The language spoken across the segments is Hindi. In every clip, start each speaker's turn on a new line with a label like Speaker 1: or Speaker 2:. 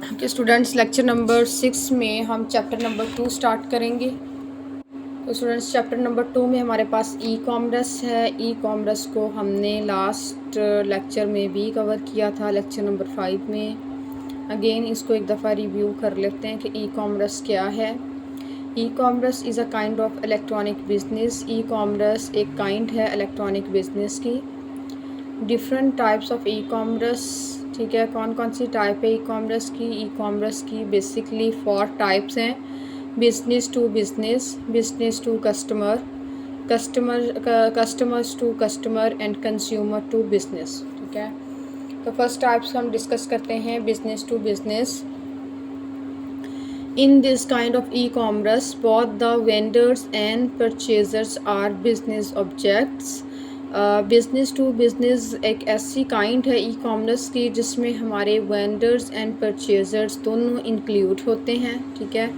Speaker 1: कि स्टूडेंट्स लेक्चर नंबर 6 में हम चैप्टर नंबर 2 स्टार्ट करेंगे। तो स्टूडेंट्स चैप्टर नंबर 2 में हमारे पास ई कॉमर्स है। ई कॉमर्स को हमने लास्ट लेक्चर में भी कवर किया था, लेक्चर नंबर 5 में। अगेन इसको एक दफ़ा रिव्यू कर लेते हैं कि ई कॉमर्स क्या है। E commerce is a kind of electronic business. E commerce एक काइंड है इलेक्ट्रॉनिक बिजनेस की। Different types of e commerce, ठीक है। कौन कौन सी टाइप है ई कॉमर्स की? ई कॉमर्स की बेसिकली 4 टाइप्स हैं। Business to business, business to customer, customers to customer and consumer to business, ठीक है। तो फर्स्ट टाइप्स हम डिस्कस करते हैं, business to business. In this kind of e-commerce, both the vendors and purchasers are business objects. Business to business एक ऐसी काइंड है ई कॉमर्स की जिसमें हमारे वेंडर्स एंड परचेज़र्स दोनों इंक्लूड होते हैं, ठीक है।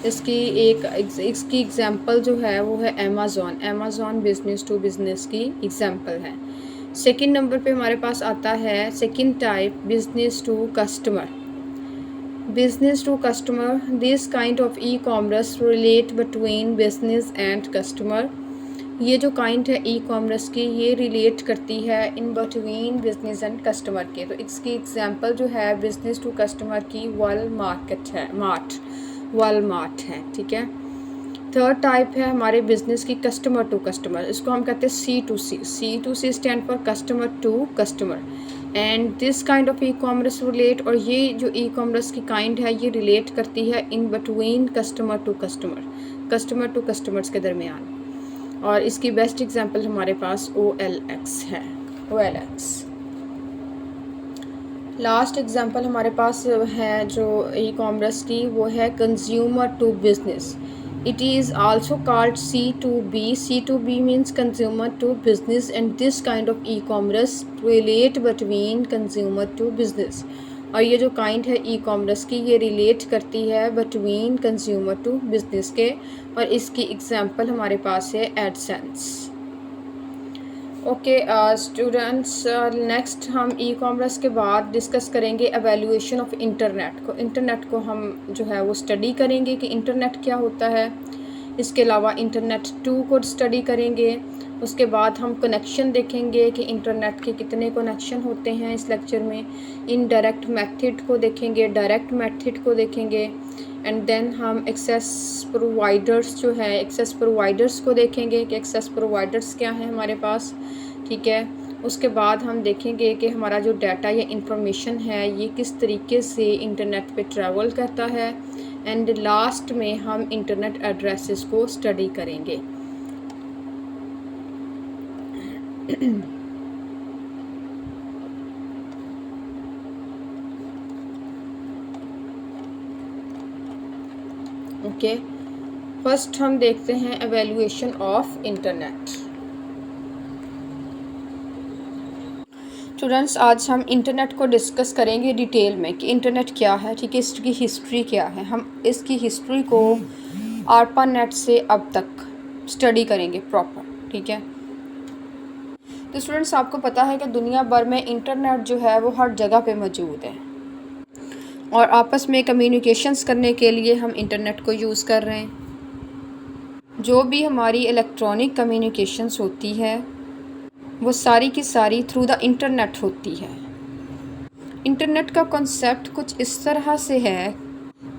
Speaker 1: इसकी एग्ज़ाम्पल जो है वो है Amazon. Amazon business to business की एग्ज़ाम्पल है। सेकंड नंबर पे हमारे पास आता है second type, business to customer. Business to customer, this kind of e-commerce relate between business and customer. ये जो काइंड है ई कॉमर्स की ये रिलेट करती है in between business and customer के। तो इसकी एग्जांपल जो है बिजनेस टू कस्टमर की वालमार्ट है, ठीक है। थर्ड टाइप है हमारे बिजनेस की कस्टमर टू कस्टमर, इसको हम कहते हैं C to C. C to C stand for customer to customer. And this kind of e-commerce relate, और ये जो ई कॉमर्स की काइंड है ये रिलेट करती है in between customer to customers के दरमियान। और इसकी बेस्ट एग्जांपल हमारे पास OLX है, OLX। लास्ट एग्जांपल हमारे पास है जो ई कॉमर्स की वो है consumer to business. It is also called C2B. C2B means consumer to business, and this kind of e-commerce relate between consumer to business. और ये जो काइंड है ई कॉमर्स की ये रिलेट करती है बिटवीन कंज्यूमर टू बिजनेस के, और इसकी एग्जांपल हमारे पास है एडसेंस। ओके स्टूडेंट्स, नेक्स्ट हम ई कॉमर्स के बाद डिस्कस करेंगे एवेल्यूएशन ऑफ इंटरनेट को। इंटरनेट को हम जो है वो स्टडी करेंगे कि इंटरनेट क्या होता है। इसके अलावा इंटरनेट 2 को स्टडी करेंगे। उसके बाद हम कनेक्शन देखेंगे कि इंटरनेट के कितने कनेक्शन होते हैं इस लेक्चर में। इनडायरेक्ट मेथड को देखेंगे, डायरेक्ट मेथड को देखेंगे, एंड देन हम एक्सेस प्रोवाइडर्स जो है एक्सेस प्रोवाइडर्स को देखेंगे कि एक्सेस प्रोवाइडर्स क्या हैं हमारे पास, ठीक है। उसके बाद हम देखेंगे कि हमारा जो डाटा या इंफॉर्मेशन है ये किस तरीके से इंटरनेट पे ट्रैवल करता है। एंड लास्ट में हम इंटरनेट एड्रेसेस को स्टडी करेंगे। ओके, फर्स्ट हम देखते हैं एवेल्यूएशन ऑफ इंटरनेट। स्टूडेंट्स आज हम इंटरनेट को डिस्कस करेंगे डिटेल में कि इंटरनेट क्या है, ठीक है। इसकी हिस्ट्री क्या है, हम इसकी हिस्ट्री को ARPANET से अब तक स्टडी करेंगे प्रॉपर, ठीक है। तो स्टूडेंट्स आपको पता है कि दुनिया भर में इंटरनेट जो है वो हर जगह पे मौजूद है, और आपस में कम्युनिकेशंस करने के लिए हम इंटरनेट को यूज़ कर रहे हैं। जो भी हमारी इलेक्ट्रॉनिक कम्युनिकेशंस होती है वो सारी की सारी थ्रू द इंटरनेट होती है। इंटरनेट का कॉन्सेप्ट कुछ इस तरह से है।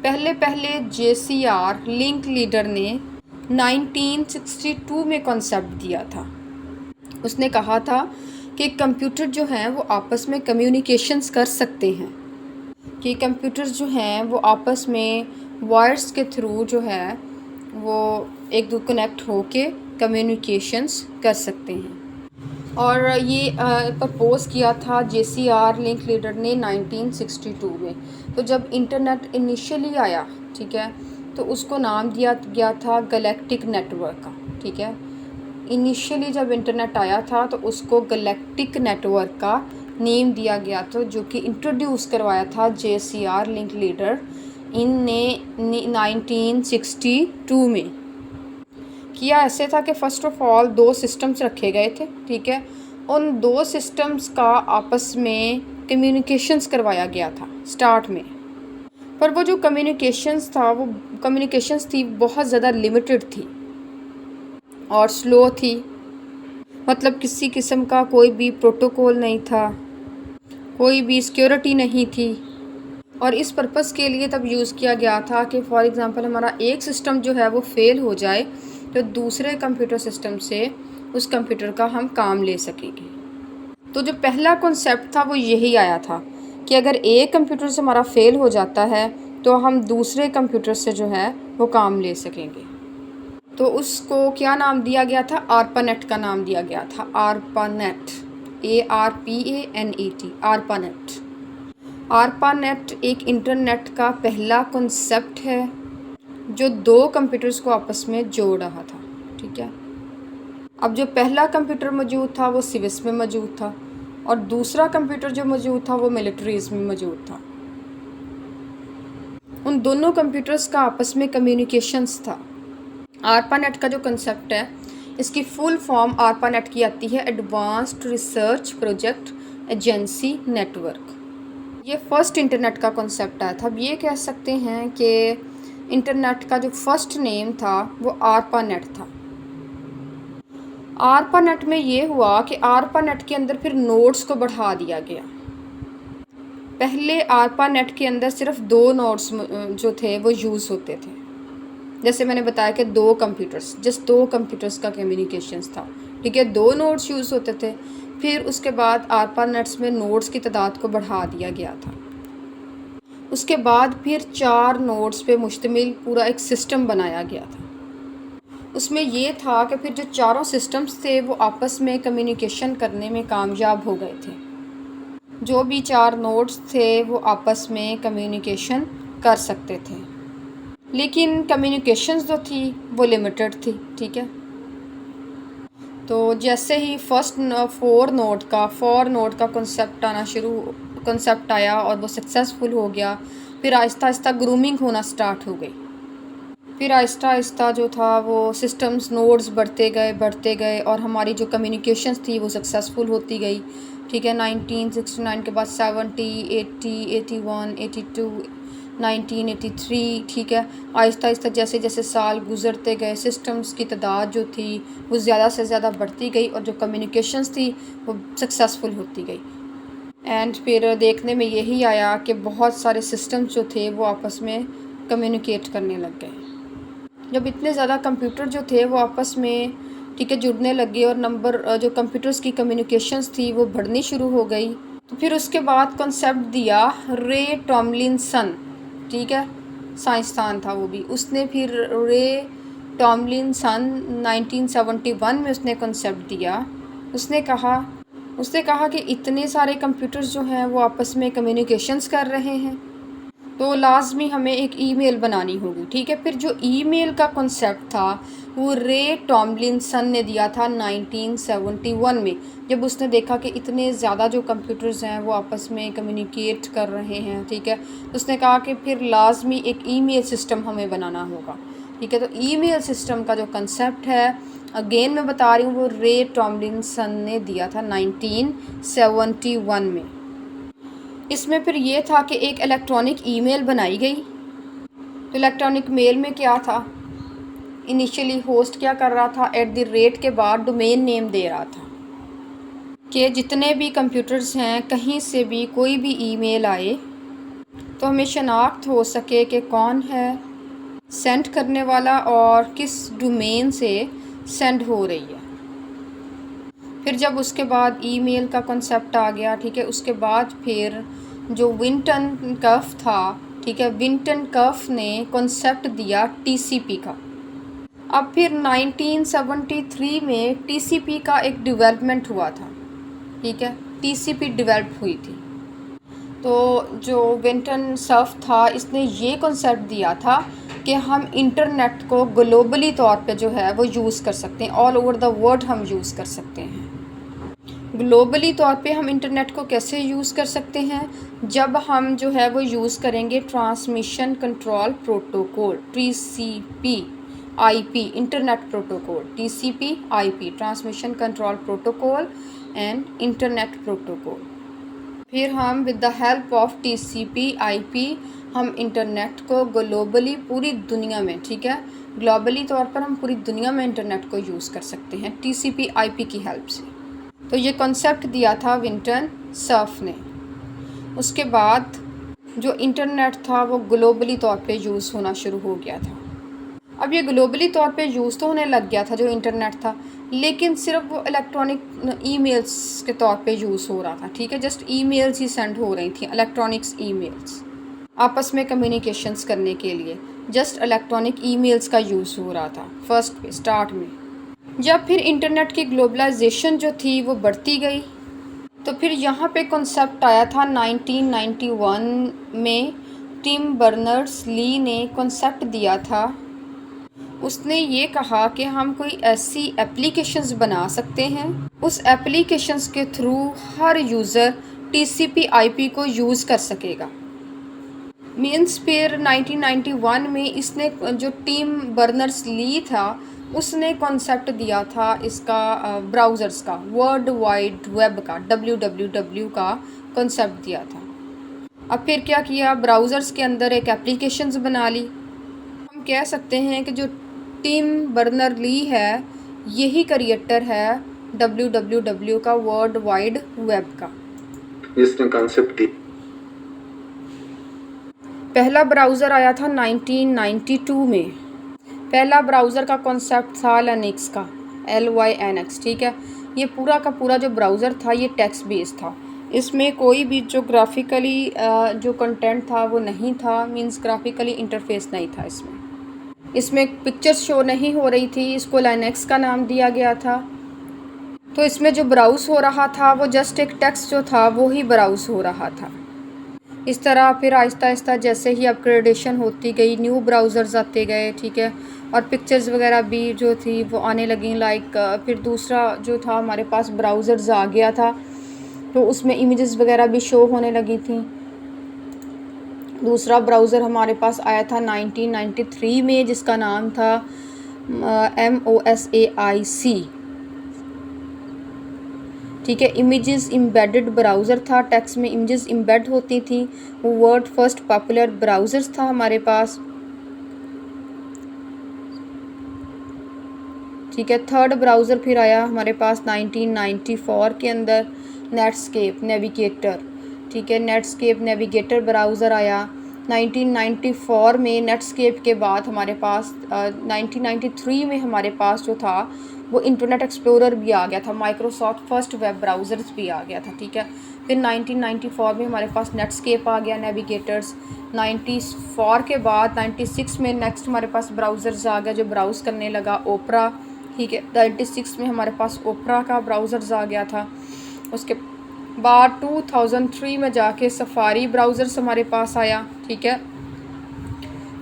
Speaker 1: पहले JCR लिंक लीडर ने 1962 में कॉन्सेप्ट दिया था। उसने कहा था कि कंप्यूटर जो हैं वो आपस में कम्युनिकेशंस कर सकते हैं, कि कंप्यूटर्स जो हैं वो आपस में वायर्स के थ्रू जो है वो एक दूसरे कनेक्ट होके कम्युनिकेशंस कर सकते हैं। और ये प्रपोज़ किया था JCR लिंक लीडर ने 1962 में। तो जब इंटरनेट इनिशियली आया, ठीक है, तो उसको नाम दिया गया था गैलेक्टिक नेटवर्क का, ठीक है। इनिशियली जब इंटरनेट आया था तो उसको गैलेक्टिक नेटवर्क का नेम दिया गया था, जो कि इंट्रोड्यूस करवाया था JCR लिंक लीडर इन ने 1962 में। किया ऐसे था कि फ़र्स्ट ऑफ ऑल 2 सिस्टम्स रखे गए थे, ठीक है। उन 2 सिस्टम्स का आपस में कम्युनिकेशंस करवाया गया था स्टार्ट में। पर वो जो कम्युनिकेशंस थी बहुत ज़्यादा लिमिटेड थी और स्लो थी। मतलब किसी किस्म का कोई भी प्रोटोकॉल नहीं था, कोई भी सिक्योरिटी नहीं थी। और इस पर्पज़ के लिए तब यूज़ किया गया था कि फॉर एग्ज़ाम्पल हमारा एक सिस्टम जो है वो फ़ेल हो जाए तो दूसरे कंप्यूटर सिस्टम से उस कंप्यूटर का हम काम ले सकेंगे। तो जो पहला कॉन्सेप्ट था वो यही आया था कि अगर एक कंप्यूटर से हमारा फ़ेल हो जाता है तो हम दूसरे कंप्यूटर से जो है वो काम ले सकेंगे। तो उसको क्या नाम दिया गया था? आरपानेट का नाम दिया गया था। ARPANET, ARPANET, ARPANET. आरपानेट एक इंटरनेट का पहला कॉन्सेप्ट है जो दो कंप्यूटर्स को आपस में जोड़ रहा था। ठीक है, अब जो पहला कंप्यूटर मौजूद था वो सिविल्स में मौजूद था और दूसरा कंप्यूटर जो मौजूद था वो मिलिट्रीज़ में मौजूद था। उन दोनों कंप्यूटर्स का आपस में कम्युनिकेशंस था। आरपानेट का जो कंसेप्ट है इसकी फुल फॉर्म आरपानेट की आती है advanced research project agency network. ये फर्स्ट इंटरनेट का कंसेप्ट आया था। अब ये कह सकते हैं कि इंटरनेट का जो फर्स्ट नेम था वो आरपानेट था। आरपानेट में ये हुआ कि आरपानेट के अंदर फिर नोड्स को बढ़ा दिया गया। पहले आरपानेट के अंदर सिर्फ 2 नोड्स जो थे वो यूज़ होते थे। जैसे मैंने बताया कि 2 कंप्यूटर्स, जस्ट 2 कंप्यूटर्स का कम्युनिकेशंस था। ठीक है, 2 नोड्स यूज़ होते थे। फिर उसके बाद आरपानेट्स में नोड्स की तादाद को बढ़ा दिया गया था। उसके बाद फिर 4 नोड्स पे मुश्तमिल पूरा एक सिस्टम बनाया गया था। उसमें ये था कि फिर जो चारों सिस्टम्स थे वो आपस में कम्युनिकेशन करने में कामयाब हो गए थे। जो भी 4 नोड्स थे वो आपस में कम्युनिकेशन कर सकते थे, लेकिन कम्युनिकेशंस जो थी वो लिमिटेड थी। ठीक है, तो जैसे ही फर्स्ट 4 नोड का कॉन्सेप्ट आया और वो सक्सेसफुल हो गया, फिर आहिस्ता आहिस्ता ग्रूमिंग होना स्टार्ट हो गई। फिर आहिस्ता आहिस्ता जो था वो सिस्टम्स नोड्स बढ़ते गए और हमारी जो कम्युनिकेशंस थी वो सक्सेसफुल होती गई। ठीक है, 1969 के बाद 70, 80, 81, 82, 1983। ठीक है, आहिस्ता आहिस्ता जैसे जैसे साल गुज़रते गए सिस्टम्स की तादाद जो थी वो ज़्यादा से ज़्यादा बढ़ती गई और जो कम्युनिकेशंस थी वो सक्सेसफुल होती गई। एंड फिर देखने में यही आया कि बहुत सारे सिस्टम्स जो थे वो आपस में कम्युनिकेट करने लग गए। जब इतने ज़्यादा कंप्यूटर जो थे वो आपस में ठीक है जुड़ने लगे और नंबर जो कंप्यूटर्स की कम्युनिकेशंस थी वो बढ़नी शुरू हो गई, तो फिर उसके बाद कॉन्सेप्ट दिया रे टॉमलिनसन। ठीक है, साइंसदान था वो भी। उसने फिर रे टॉमलिनसन 1971 में उसने कॉन्सेप्ट दिया। उसने कहा कि इतने सारे कंप्यूटर्स जो हैं वो आपस में कम्युनिकेशंस कर रहे हैं तो लाजमी हमें एक ईमेल बनानी होगी। ठीक है, फिर जो ईमेल का कॉन्सेप्ट था वो रे टॉमलिनसन ने दिया था 1971 में, जब उसने देखा कि इतने ज़्यादा जो कंप्यूटर्स हैं वो आपस में कम्युनिकेट कर रहे हैं। ठीक है, तो उसने कहा कि फिर लाजमी एक ईमेल सिस्टम हमें बनाना होगा। ठीक है, तो ईमेल सिस्टम का जो कंसेप्ट है अगेन मैं बता रही हूँ वो रे टॉमलिनसन ने दिया था 1971 में। इसमें फिर ये था कि एक इलेक्ट्रॉनिक ईमेल बनाई गई। तो इलेक्ट्रॉनिक मेल में क्या था, इनिशियली होस्ट क्या कर रहा था, @ के बाद डोमेन नेम दे रहा था कि जितने भी कंप्यूटर्स हैं कहीं से भी कोई भी ईमेल आए तो हमें शनाख्त हो सके कि कौन है सेंड करने वाला और किस डोमेन से सेंड हो रही है। फिर जब उसके बाद ईमेल का कॉन्सेप्ट आ गया, ठीक है, उसके बाद फिर जो विंटन कर्फ था, ठीक है, विंटन कर्फ ने कॉन्सेप्ट दिया टीसीपी का। अब फिर 1973 में टीसीपी का एक डेवलपमेंट हुआ था। ठीक है, टीसीपी डेवलप हुई थी। तो जो विंटन सर्फ था इसने ये कॉन्सेप्ट दिया था कि हम इंटरनेट को ग्लोबली तौर पे जो है वो यूज़ कर सकते हैं, ऑल ओवर द वर्ल्ड हम यूज़ कर सकते हैं। ग्लोबली तौर पे हम इंटरनेट को कैसे यूज़ कर सकते हैं, जब हम जो है वो यूज़ करेंगे transmission control protocol TCP IP internet protocol, TCP IP transmission control protocol and internet protocol. फिर हम with the help of TCP IP हम इंटरनेट को ग्लोबली पूरी दुनिया में, ठीक है, ग्लोबली तौर पर हम पूरी दुनिया में इंटरनेट को यूज़ कर सकते हैं TCP/IP की हेल्प से। तो ये कॉन्सेप्ट दिया था विंटन सर्फ ने। उसके बाद जो इंटरनेट था वो ग्लोबली तौर पे यूज़ होना शुरू हो गया था। अब ये ग्लोबली तौर पे यूज़ तो होने लग गया था जो इंटरनेट था, लेकिन सिर्फ वो इलेक्ट्रॉनिक ईमेल्स के तौर पे यूज़ हो रहा था, ठीक है, जस्ट ईमेल्स ही सेंड हो रही थी, इलेक्ट्रॉनिक्स ईमेल्स आपस में कम्युनिकेशंस करने के लिए जस्ट इलेक्ट्रॉनिक ईमेल्स का यूज़ हो रहा था फर्स्ट पे स्टार्ट में। जब फिर इंटरनेट की ग्लोबलाइजेशन जो थी वो बढ़ती गई, तो फिर यहाँ पे कॉन्सेप्ट आया था 1991 में। टिम बर्नर्स-ली ने कॉन्सेप्ट दिया था। उसने ये कहा कि हम कोई ऐसी एप्लीकेशंस बना सकते हैं, उस एप्लीकेशंस के थ्रू हर यूज़र TCP/IP को यूज़ कर सकेगा। मीन्स फिर 1991 में इसने, जो टिम बर्नर्स-ली था, उसने कॉन्सेप्ट दिया था इसका ब्राउज़र्स का, वर्ल्ड वाइड वेब का, WWW का कॉन्सेप्ट दिया था। अब फिर क्या किया, ब्राउज़र्स के अंदर एक एप्लीकेशंस बना ली। हम कह सकते हैं कि जो टिम बर्नर-ली है यही क्रिएटर है WWW का, वर्ल्ड वाइड वेब का।
Speaker 2: इसने कॉन्सेप्ट दी।
Speaker 1: पहला ब्राउज़र आया था 1992 में। पहला ब्राउज़र का कॉन्सेप्ट था लिनक्स का, LYNX, ठीक है। ये पूरा का पूरा जो ब्राउज़र था ये टेक्स्ट बेस्ड था। इसमें कोई भी जो ग्राफिकली जो कंटेंट था वो नहीं था, मींस ग्राफिकली इंटरफेस नहीं था इसमें पिक्चर्स शो नहीं हो रही थी, इसको लिनक्स का नाम दिया गया था। तो इसमें जो ब्राउज़ हो रहा था वो जस्ट एक टेक्स्ट जो था वो ही ब्राउज़ हो रहा था। इस तरह फिर आहिस्ता आहिस्ता जैसे ही अपग्रेडेशन होती गई, न्यू ब्राउज़र्स आते गए, ठीक है, और पिक्चर्स वगैरह भी जो थी वो आने लगी। लाइक फिर दूसरा जो था हमारे पास ब्राउज़र्स आ गया था, तो उसमें इमेजेस वगैरह भी शो होने लगी थी। दूसरा ब्राउज़र हमारे पास आया था 1993 में, जिसका नाम था MOSAIC, ठीक है। इमेजेस एम्बेडेड ब्राउज़र था, टेक्स्ट में इमेजेस एम्बेड होती थी। वो वर्ल्ड फर्स्ट पॉपुलर ब्राउज़र्स था हमारे पास, ठीक है। थर्ड ब्राउज़र फिर आया हमारे पास 1994 के अंदर, नेटस्केप नेविगेटर, ठीक है। नेटस्केप नेविगेटर ब्राउज़र आया 1994 में। नेटस्केप के बाद हमारे पास 1993 में हमारे पास जो था वो इंटरनेट एक्सप्लोरर भी आ गया था, माइक्रोसॉफ्ट फर्स्ट वेब ब्राउज़र्स भी आ गया था, ठीक है। फिर 1994 में हमारे पास नेटस्केप आ गया, नेविगेटर्स। 94 के बाद 96 में नेक्स्ट हमारे पास ब्राउज़र्स आ गया जो ब्राउज़ करने लगा, ओपरा, ठीक है। 96 में हमारे पास ओपरा का ब्राउज़र्स आ गया था। उसके बाद 2003 में जाके सफारी ब्राउज़र्स हमारे पास आया, ठीक है।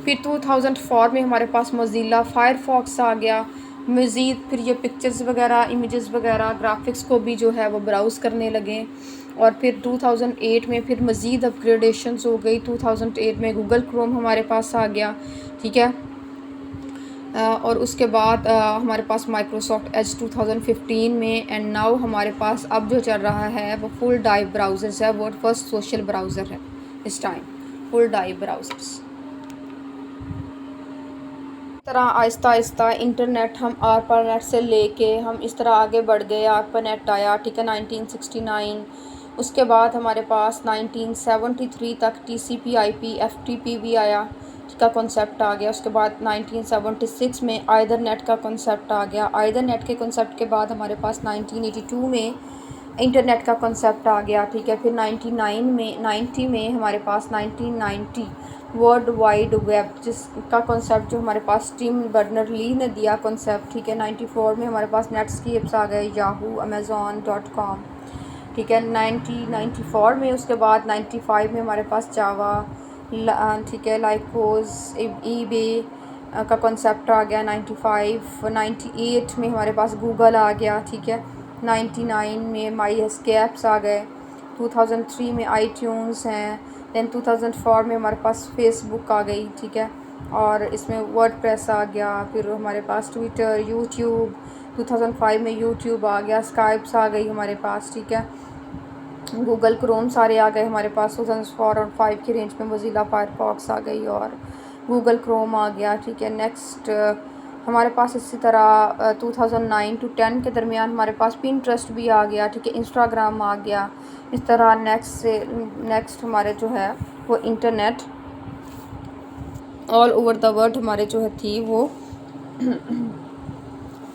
Speaker 1: फिर 2004 में हमारे पास मोज़िला फायरफॉक्स आ गया। मज़ीद फिर ये पिक्चर्स वगैरह, इमेजेस वगैरह, ग्राफिक्स को भी जो है वो ब्राउज़ करने लगे। और फिर 2008 में फिर मज़ीद अपग्रेडेशंस हो गई। 2008 में गूगल क्रोम हमारे पास आ गया, ठीक है। और उसके बाद हमारे पास माइक्रोसॉफ्ट एज 2015 में। एंड नाउ हमारे पास अब जो चल रहा है वो फुल डाइव ब्राउज़र्स है, वर्ल्ड फर्स्ट सोशल ब्राउज़र है इस टाइम, फुल डाइव ब्राउज़र्स। तरह आहिस्ता आहिस्ता इंटरनेट हम ARPANET से लेके हम इस तरह आगे बढ़ गए। ARPANET आया, ठीक है, 1969। उसके बाद हमारे पास 1973 तक TCP/IP FTP भी आया का कॉन्सेप्ट आ गया। उसके बाद 1976 में ईथरनेट का कॉन्सेप्ट आ गया। ईथरनेट के कॉन्सेप्ट के बाद हमारे पास 1982 में इंटरनेट का कॉन्सेप्ट आ गया, ठीक है। फिर 90 में हमारे पास 1990 वर्ल्ड वाइड वेब जिसका कॉन्सेप्ट जो हमारे पास टिम बर्नर-ली ने दिया कॉन्सेप्ट, ठीक है। 94 में हमारे पास नेटस्केप्स आ गए, याहू, amazon.com, ठीक है, 94 में। उसके बाद 95 में हमारे पास जावा, ठीक है, लाइकोस, ईबे का कॉन्सेप्ट आ गया 95। 98 में हमारे पास गूगल आ गया, ठीक है। 99 में माई एस्केप्स आ गए। 2003 में iTunes हैं। दैन 2004 में हमारे पास फेसबुक आ गई, ठीक है, और इसमें वर्डप्रेस आ गया। फिर हमारे पास ट्विटर, यूट्यूब, 2005 में यूट्यूब आ गया, स्काइप्स आ गई हमारे पास, ठीक है। गूगल क्रोम सारे आ गए हमारे पास 2004 और 5 की रेंज में मोज़िला फायरफॉक्स आ गई और गूगल क्रोम आ गया, ठीक है। नेक्स्ट हमारे पास इसी तरह 2009 टू 10 के दरमियान हमारे पास पिंटरेस्ट भी आ गया, ठीक है, इंस्टाग्राम आ गया। इस तरह नेक्स्ट हमारे जो है वो internet all over the world हमारे जो है थी वो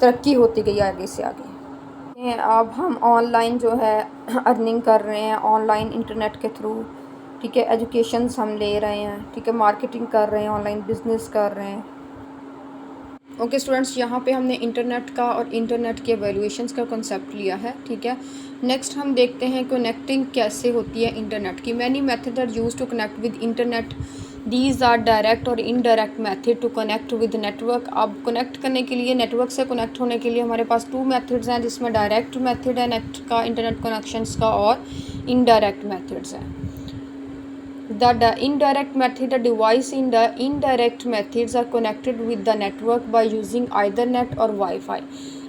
Speaker 1: तरक्की होती गई आगे से आगे। अब हम ऑनलाइन जो है अर्निंग कर रहे हैं ऑनलाइन इंटरनेट के थ्रू, ठीक है। एजुकेशंस हम ले रहे हैं, ठीक है, मार्केटिंग कर रहे हैं, ऑनलाइन बिजनेस कर रहे हैं। ओके स्टूडेंट्स, यहाँ पे हमने इंटरनेट का और इंटरनेट के वैल्यूएशंस का कॉन्सेप्ट लिया है, ठीक है। नेक्स्ट हम देखते हैं कनेक्टिंग कैसे होती है इंटरनेट की। Many method are use to connect with internet, these are direct और indirect method to connect with network. अब कनेक्ट करने के लिए, नेटवर्क से कनेक्ट होने के लिए हमारे पास 2 मेथड्स हैं, जिसमें डायरेक्ट मेथड है नेट का, इंटरनेट कनेक्शंस का, और इनडायरेक्ट मेथड्स हैं। The indirect method, the device in the indirect methods are connected with the network by using either net or Wi-Fi।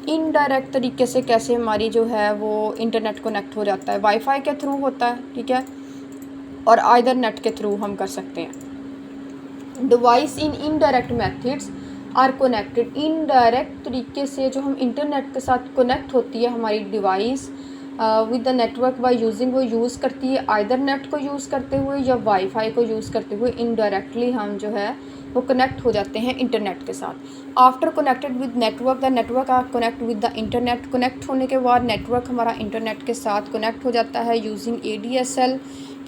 Speaker 1: Indirect तरीके से कैसे हमारी जो है वो इंटरनेट कनेक्ट हो जाता है, वाईफाई के थ्रू होता है, ठीक है, और आइदर नेट के थ्रू हम कर सकते हैं। Device in indirect methods are connected, indirect तरीके से जो हम इंटरनेट के साथ कनेक्ट होती है हमारी device with the network by using, वो यूज़ करती है आइदर नेट को यूज़ करते हुए या वाईफाई को यूज़ करते हुए। इनडायरेक्टली हम जो है वो कनेक्ट हो जाते हैं इंटरनेट के साथ। After connected with network, the network are connect with the internet, connect होने के बाद नेटवर्क हमारा इंटरनेट के साथ कनेक्ट हो जाता है यूजिंग ADSL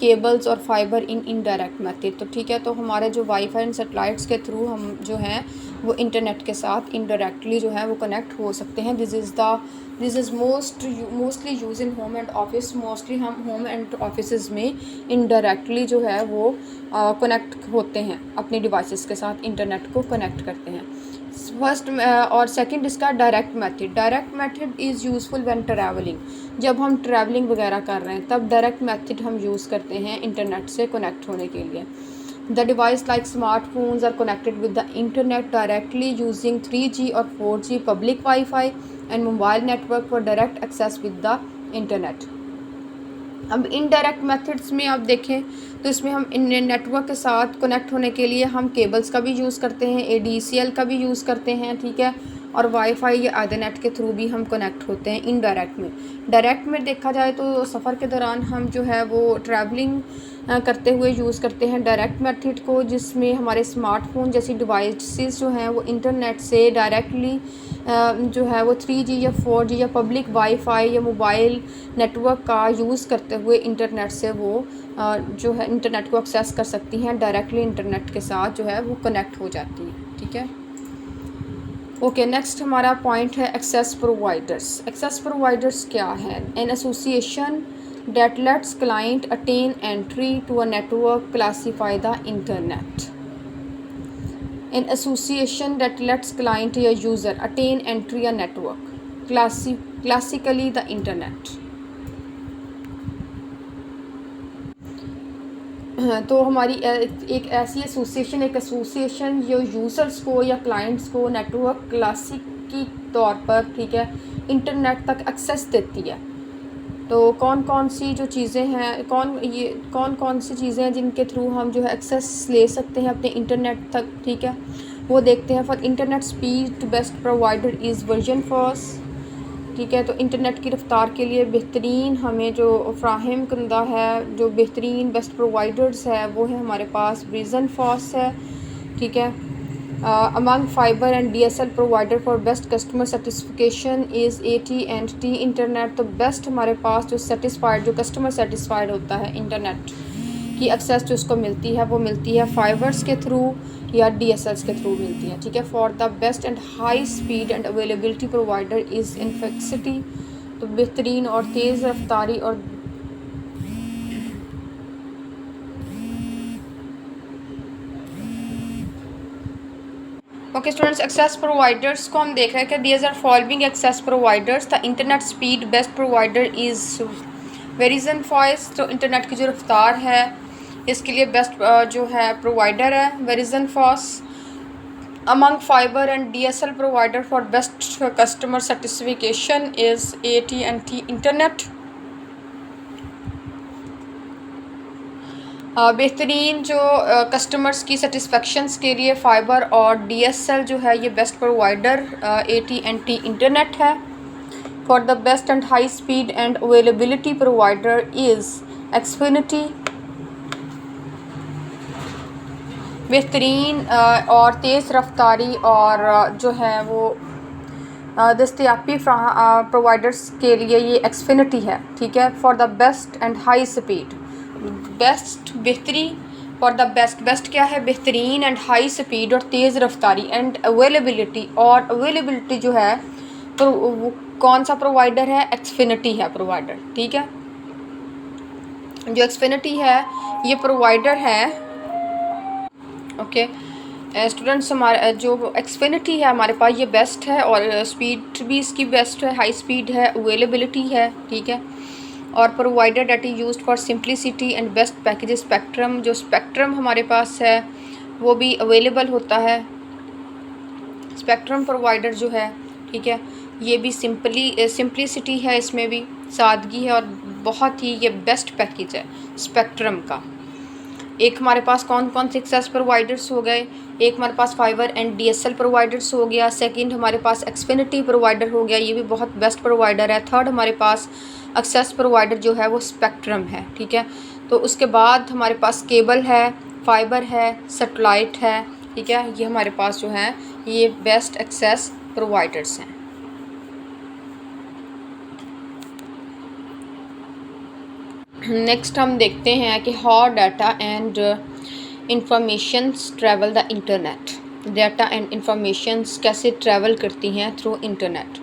Speaker 1: केबल्स और फाइबर इन इनडायरेक्ट मेथड। तो ठीक है, तो हमारे जो वाईफाई एंड सेटेलाइट्स के थ्रू हम जो हैं वो इंटरनेट के साथ इनडायरेक्टली जो है वो कनेक्ट हो सकते हैं। This is mostly use in home and office. Mostly हम होम एंड ऑफिस में इनडायरेक्टली जो है वो कनेक्ट होते हैं, अपनी डिवाइसेस के साथ इंटरनेट को कनेक्ट करते हैं। फर्स्ट और सेकंड इसका direct method. Direct method is useful when travelling, जब हम ट्रैवलिंग वगैरह कर रहे हैं तब डायरेक्ट मेथड हम यूज़ करते हैं इंटरनेट से कनेक्ट होने के लिए। The device like smartphones are connected with the internet directly using 3G और 4G public wifi and mobile network for direct access with the internet. अब इनडायरेक्ट मेथड्स में आप देखें तो इसमें हम इन नेटवर्क के साथ कनेक्ट होने के लिए हम केबल्स का भी यूज़ करते हैं, ADCL का भी यूज़ करते हैं, ठीक है, और वाईफाई या आइदरनेट के थ्रू भी हम कनेक्ट होते हैं इनडायरेक्ट में। डायरेक्ट में देखा जाए तो सफ़र के दौरान हम जो है वो ट्रैवलिंग करते हुए यूज़ करते हैं डायरेक्ट मेथड को, जिसमें हमारे स्मार्टफोन जैसी डिवाइसेस जो हैं वो इंटरनेट से डायरेक्टली जो है वो 3G या 4G या पब्लिक वाईफाई या मोबाइल नेटवर्क का यूज़ करते हुए इंटरनेट से वो जो है इंटरनेट को एक्सेस कर सकती हैं, डायरेक्टली इंटरनेट के साथ जो है वो कनेक्ट हो जाती है, ठीक है। ओके, नेक्स्ट हमारा पॉइंट है एक्सेस प्रोवाइडर्स। एक्सेस प्रोवाइडर्स क्या है? An association that lets client attain entry to a network classify the internet. An association that lets client या user attain entry a network classically the internet. तो हमारी एक ऐसी एसोसिएशन जो यूज़र्स को या क्लाइंट्स को नेटवर्क क्लासिक की तौर पर, ठीक है, इंटरनेट तक एक्सेस देती है। तो कौन कौन सी जो चीज़ें हैं, कौन कौन सी चीज़ें हैं जिनके थ्रू हम जो है एक्सेस ले सकते हैं अपने इंटरनेट तक, ठीक है, वो देखते हैं। For internet speed best provider is version first, ठीक है, तो इंटरनेट की रफ्तार के लिए बेहतरीन हमें जो फ्राहम करदा है, जो बेहतरीन बेस्ट प्रोवाइडर्स है वो है हमारे पास वर्जन फर्स्ट है, ठीक है। Among fiber and DSL provider for best customer satisfaction is AT&T internet. तो बेस्ट हमारे पास जो सेटिस्फाइड, जो कस्टमर सेटिस्फाइड होता है इंटरनेट की एक्सेस जो उसको मिलती है वो मिलती है फाइबर्स के थ्रू या DSLs के थ्रू मिलती है, ठीक है। For the best and high speed and availability provider is इनफेक्सिटी, तो बेहतरीन और तेज़ रफ्तारी और ओके स्टूडेंट्स, एक्सेस प्रोवाइडर्स को हम देख रहे हैं कि these are following access providers. The internet speed best provider is Verizon first, तो इंटरनेट की जो रफ्तार है इसके लिए बेस्ट जो है प्रोवाइडर है Verizon first. Among fiber and DSL provider for best customer satisfaction is AT&T internet. बेहतरीन जो कस्टमर्स की सेटिस्फेक्शंस के लिए फाइबर और DSL जो है ये बेस्ट प्रोवाइडर AT&T इंटरनेट है। For the best and high speed and availability provider is Xfinity. बेहतरीन और तेज़ रफ्तारी और जो है वो दस्तियाबी प्रोवाइडर्स के लिए ये एक्सफिनिटी है, ठीक है। For the best and high speed, best बेहतरी, फॉर द बेस्ट, बेस्ट क्या है, बेहतरीन, एंड हाई स्पीड और तेज़ रफ्तारी, एंड अवेलेबिलिटी, और अवेलेबिलिटी जो है तो वो कौन सा प्रोवाइडर है, एक्सफिनिटी है प्रोवाइडर, ठीक है। जो एक्सफिनिटी है ये प्रोवाइडर है, ओके स्टूडेंट्स। हमारे जो एक्सफिनिटी है हमारे पास ये बेस्ट है और स्पीड भी इसकी बेस्ट है, हाई स्पीड है, अवेलेबिलिटी है, ठीक है। और provider that is used for simplicity and best package spectrum. जो स्पेक्ट्रम हमारे पास है वो भी अवेलेबल होता है, स्पेक्ट्रम प्रोवाइडर जो है, ठीक है। ये भी सिंप्लिसिटी है, इसमें भी सादगी है और बहुत ही ये बेस्ट पैकेज है स्पेक्ट्रम का। एक हमारे पास कौन कौन से एक्सेस प्रोवाइडर्स हो गए, एक हमारे पास फाइबर एंड DSL प्रोवाइडर्स हो गया, सेकंड हमारे पास एक्सफिनिटी प्रोवाइडर हो गया, ये भी बहुत बेस्ट प्रोवाइडर है। थर्ड हमारे पास एक्सेस प्रोवाइडर जो है वो स्पेक्ट्रम है, ठीक है। तो उसके बाद हमारे पास केबल है, फाइबर है, सेटेलाइट है, ठीक है। ये हमारे पास जो है ये बेस्ट एक्सेस प्रोवाइडर्स हैं। नेक्स्ट हम देखते हैं कि how data and informations travel the internet. Data and informations कैसे ट्रैवल करती हैं through internet.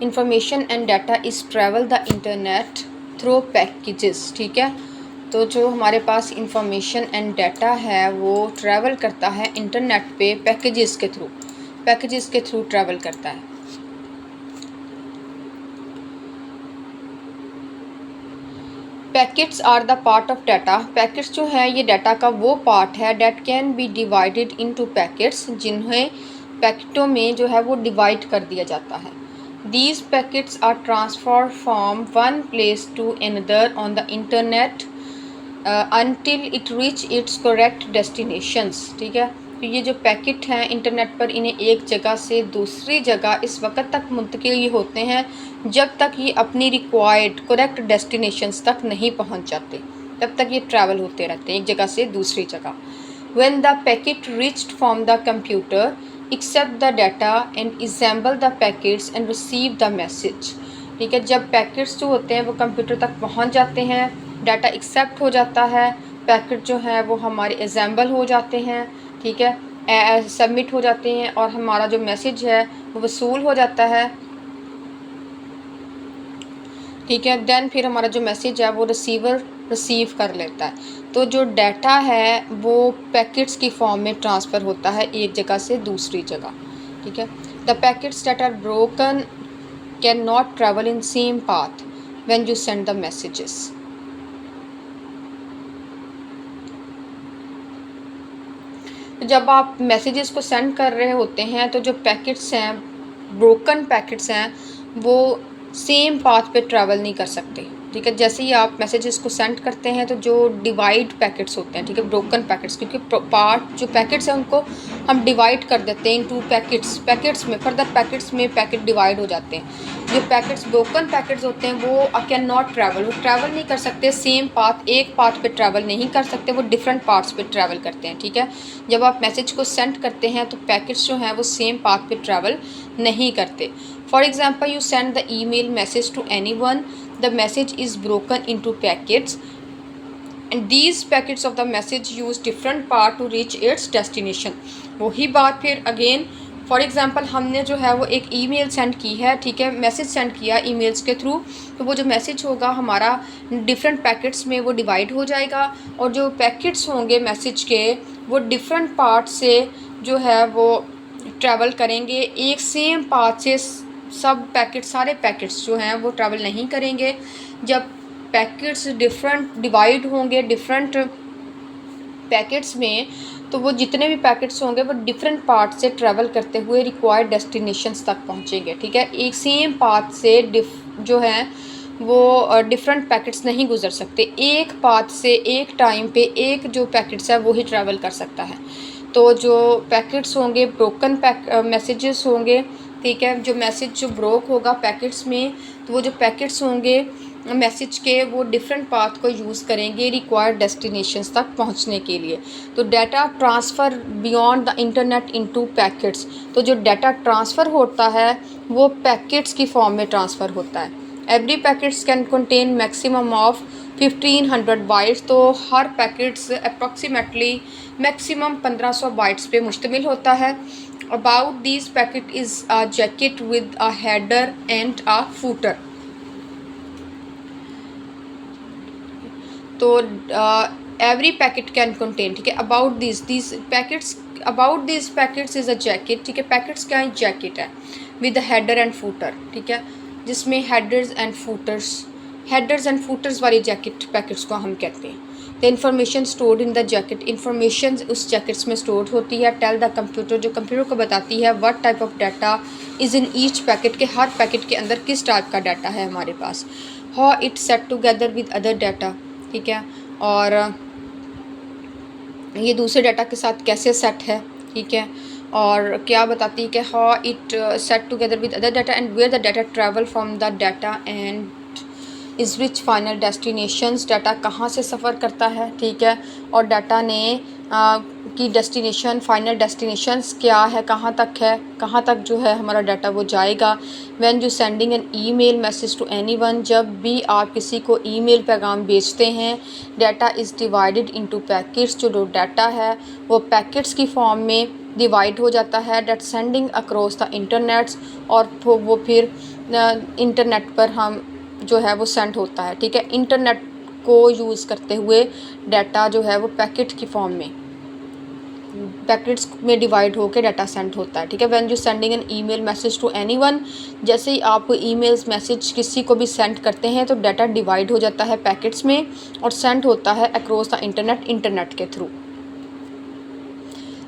Speaker 1: Information and data is travel the internet through packages, ठीक है। तो जो हमारे पास इंफॉर्मेशन एंड डाटा है वो ट्रैवल करता है इंटरनेट पे पैकेजेस के थ्रू ट्रैवल करता है। Packets are the part of data. Packets जो है ये डाटा का वो पार्ट है that can be divided into packets, जिन्हें पैकेटों में जो है वो डिवाइड कर दिया जाता है। These packets are transfer from one place to another on the internet until it reach its correct destinations, ठीक है। तो ये जो पैकेट हैं इंटरनेट पर, इन्हें एक जगह से दूसरी जगह इस वक्त तक मुंतकिल ये होते हैं जब तक ये अपनी रिक्वायर्ड करेक्ट डेस्टिनेशंस तक नहीं पहुंच जाते, तब तक ये ट्रैवल होते रहते हैं एक जगह से दूसरी जगह। When the packet reached from the computer accept the data and assemble the packets and receive the message, ठीक है। जब पैकेट्स जो होते हैं वो कंप्यूटर तक पहुंच जाते हैं, डाटा एक्सेप्ट हो जाता है, पैकेट जो है वो हमारे असेंबल हो जाते हैं, ठीक है, सबमिट हो जाते हैं और हमारा जो मैसेज है वो वसूल हो जाता है, ठीक है। देन फिर हमारा जो मैसेज है वो रिसीवर रिसीव कर लेता है। तो जो डाटा है वो पैकेट्स की फॉर्म में ट्रांसफ़र होता है एक जगह से दूसरी जगह, ठीक है। The packets that are broken can not travel in same path when you send the messages. जब आप मैसेजेस को सेंड कर रहे होते हैं तो जो पैकेट्स हैं, ब्रोकन पैकेट्स हैं, वो सेम पाथ पे ट्रैवल नहीं कर सकते, ठीक है। जैसे ही आप मैसेजेस को सेंड करते हैं तो जो डिवाइड पैकेट्स होते हैं, ठीक है, ब्रोकन पैकेट्स, क्योंकि पार्ट जो पैकेट्स हैं उनको हम डिवाइड कर देते हैं इनटू पैकेट्स में, फर्दर पैकेट्स में पैकेट डिवाइड हो जाते हैं। जो पैकेट्स ब्रोकन पैकेट्स होते हैं वो कैन नॉट ट्रैवल, वो ट्रैवल नहीं कर सकते सेम पाथ, एक पाथ पे ट्रैवल नहीं कर सकते, वो डिफरेंट पाथ्स पे ट्रैवल करते हैं, ठीक है। जब आप मैसेज को सेंड करते हैं तो पैकेट्स जो हैं वो सेम पाथ पे ट्रैवल नहीं करते। For example, you send the email message to anyone, the message is broken into packets and these packets of the message use different part to reach its destination। वही बात फिर अगेन, फॉर एग्जांपल हमने जो है वो एक ईमेल सेंड की है, ठीक है, मैसेज सेंड किया ईमेल्स के थ्रू, तो वो जो मैसेज होगा हमारा डिफरेंट पैकेट्स में वो डिवाइड हो जाएगा और जो पैकेट्स होंगे मैसेज के वो डिफरेंट पार्ट से जो है वो ट्रैवल करेंगे, एक सेम पाथ से सब पैकेट, सारे पैकेट्स जो हैं वो ट्रैवल नहीं करेंगे। जब पैकेट्स डिफरेंट डिवाइड होंगे डिफरेंट पैकेट्स में, तो वो जितने भी पैकेट्स होंगे वो डिफरेंट पार्ट से ट्रैवल करते हुए रिक्वायर्ड डेस्टिनेशंस तक पहुंचेंगे, ठीक है। एक सेम पाथ से जो है वो डिफरेंट पैकेट्स नहीं गुजर सकते। एक पाथ से एक टाइम पे एक जो पैकेट्स है वो ही ट्रैवल कर सकता है। तो जो पैकेट्स होंगे ब्रोकन मैसेजेस होंगे, ठीक है, जो मैसेज जो ब्रोक होगा पैकेट्स में, तो वो जो पैकेट्स होंगे मैसेज के वो डिफरेंट पाथ को यूज़ करेंगे रिक्वायर्ड डेस्टिनेशंस तक पहुंचने के लिए। तो data transfer beyond the internet into packets, तो जो डाटा ट्रांसफ़र होता है वो पैकेट्स की फॉर्म में ट्रांसफ़र होता है। Every packets can contain maximum of 1500 bytes, तो हर पैकेट्स अप्रॉक्सीमेटली मैक्सिमम 1500 बाइट्स पे मुश्तमिल होता है। About this packet is a jacket with a header and a footer. तो एवरी पैकेट कैन कंटेन, ठीक है, about this packets is a jacket, ठीक है, पैकेट्स क्या है, जैकेट है विद हेडर एंड फूटर, ठीक है, जिसमें हेडर्स एंड फूटर्स वाली जैकेट पैकेट्स को हम कहते हैं। The information stored in the jacket, information उस जैकेट्स में स्टोर होती है। टेल द कंप्यूटर, जो कंप्यूटर को बताती है what type of data is in each packet, के हर पैकेट के अंदर किस टाइप का डाटा है हमारे पास। How it set together with other data, ठीक है, और ये दूसरे डाटा के साथ कैसे सेट है, ठीक है, और क्या बताती है कि how it set together with other data and where the data travel from the data end is which final destinations, data कहाँ से सफ़र करता है, ठीक है, और डाटा ने की डेस्टिनेशन फाइनल डेस्टिनेशंस क्या है, कहाँ तक है, कहाँ तक जो है हमारा डाटा वो जाएगा। When you sending an email message to anyone, जब भी आप किसी को ईमेल पैगाम भेजते हैं, data is divided into packets, जो डाटा है वो पैकेट्स की फॉर्म में डिवाइड हो जाता है। That sending across the internets, और वो फिर इंटरनेट पर हम जो है वो सेंड होता है, ठीक है, इंटरनेट को यूज़ करते हुए डाटा जो है वो पैकेट की फॉर्म में पैकेट्स में डिवाइड होकर डाटा सेंड होता है, ठीक है। When you sending an email message to anyone, जैसे ही आप ईमेल्स मैसेज किसी को भी सेंड करते हैं तो डाटा डिवाइड हो जाता है पैकेट्स में और सेंड होता है अक्रॉस द इंटरनेट के through.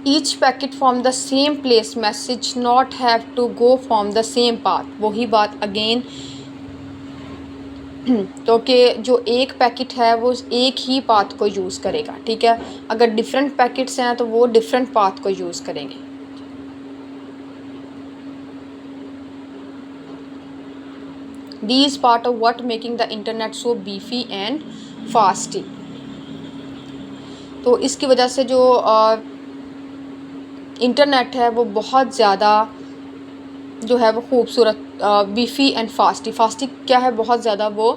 Speaker 1: Each packet from the same place, message not have to go from the same path, वही बात अगेन, तो कि जो एक पैकेट है वो एक ही पाथ को यूज़ करेगा, ठीक है, अगर डिफरेंट पैकेट्स हैं तो वो डिफरेंट पाथ को यूज़ करेंगे। These part of what making the internet so beefy and fasty, तो इसकी वजह से जो इंटरनेट है वो बहुत ज़्यादा जो है वो खूबसूरत, बीफी एंड फास्टी क्या है, बहुत ज़्यादा वो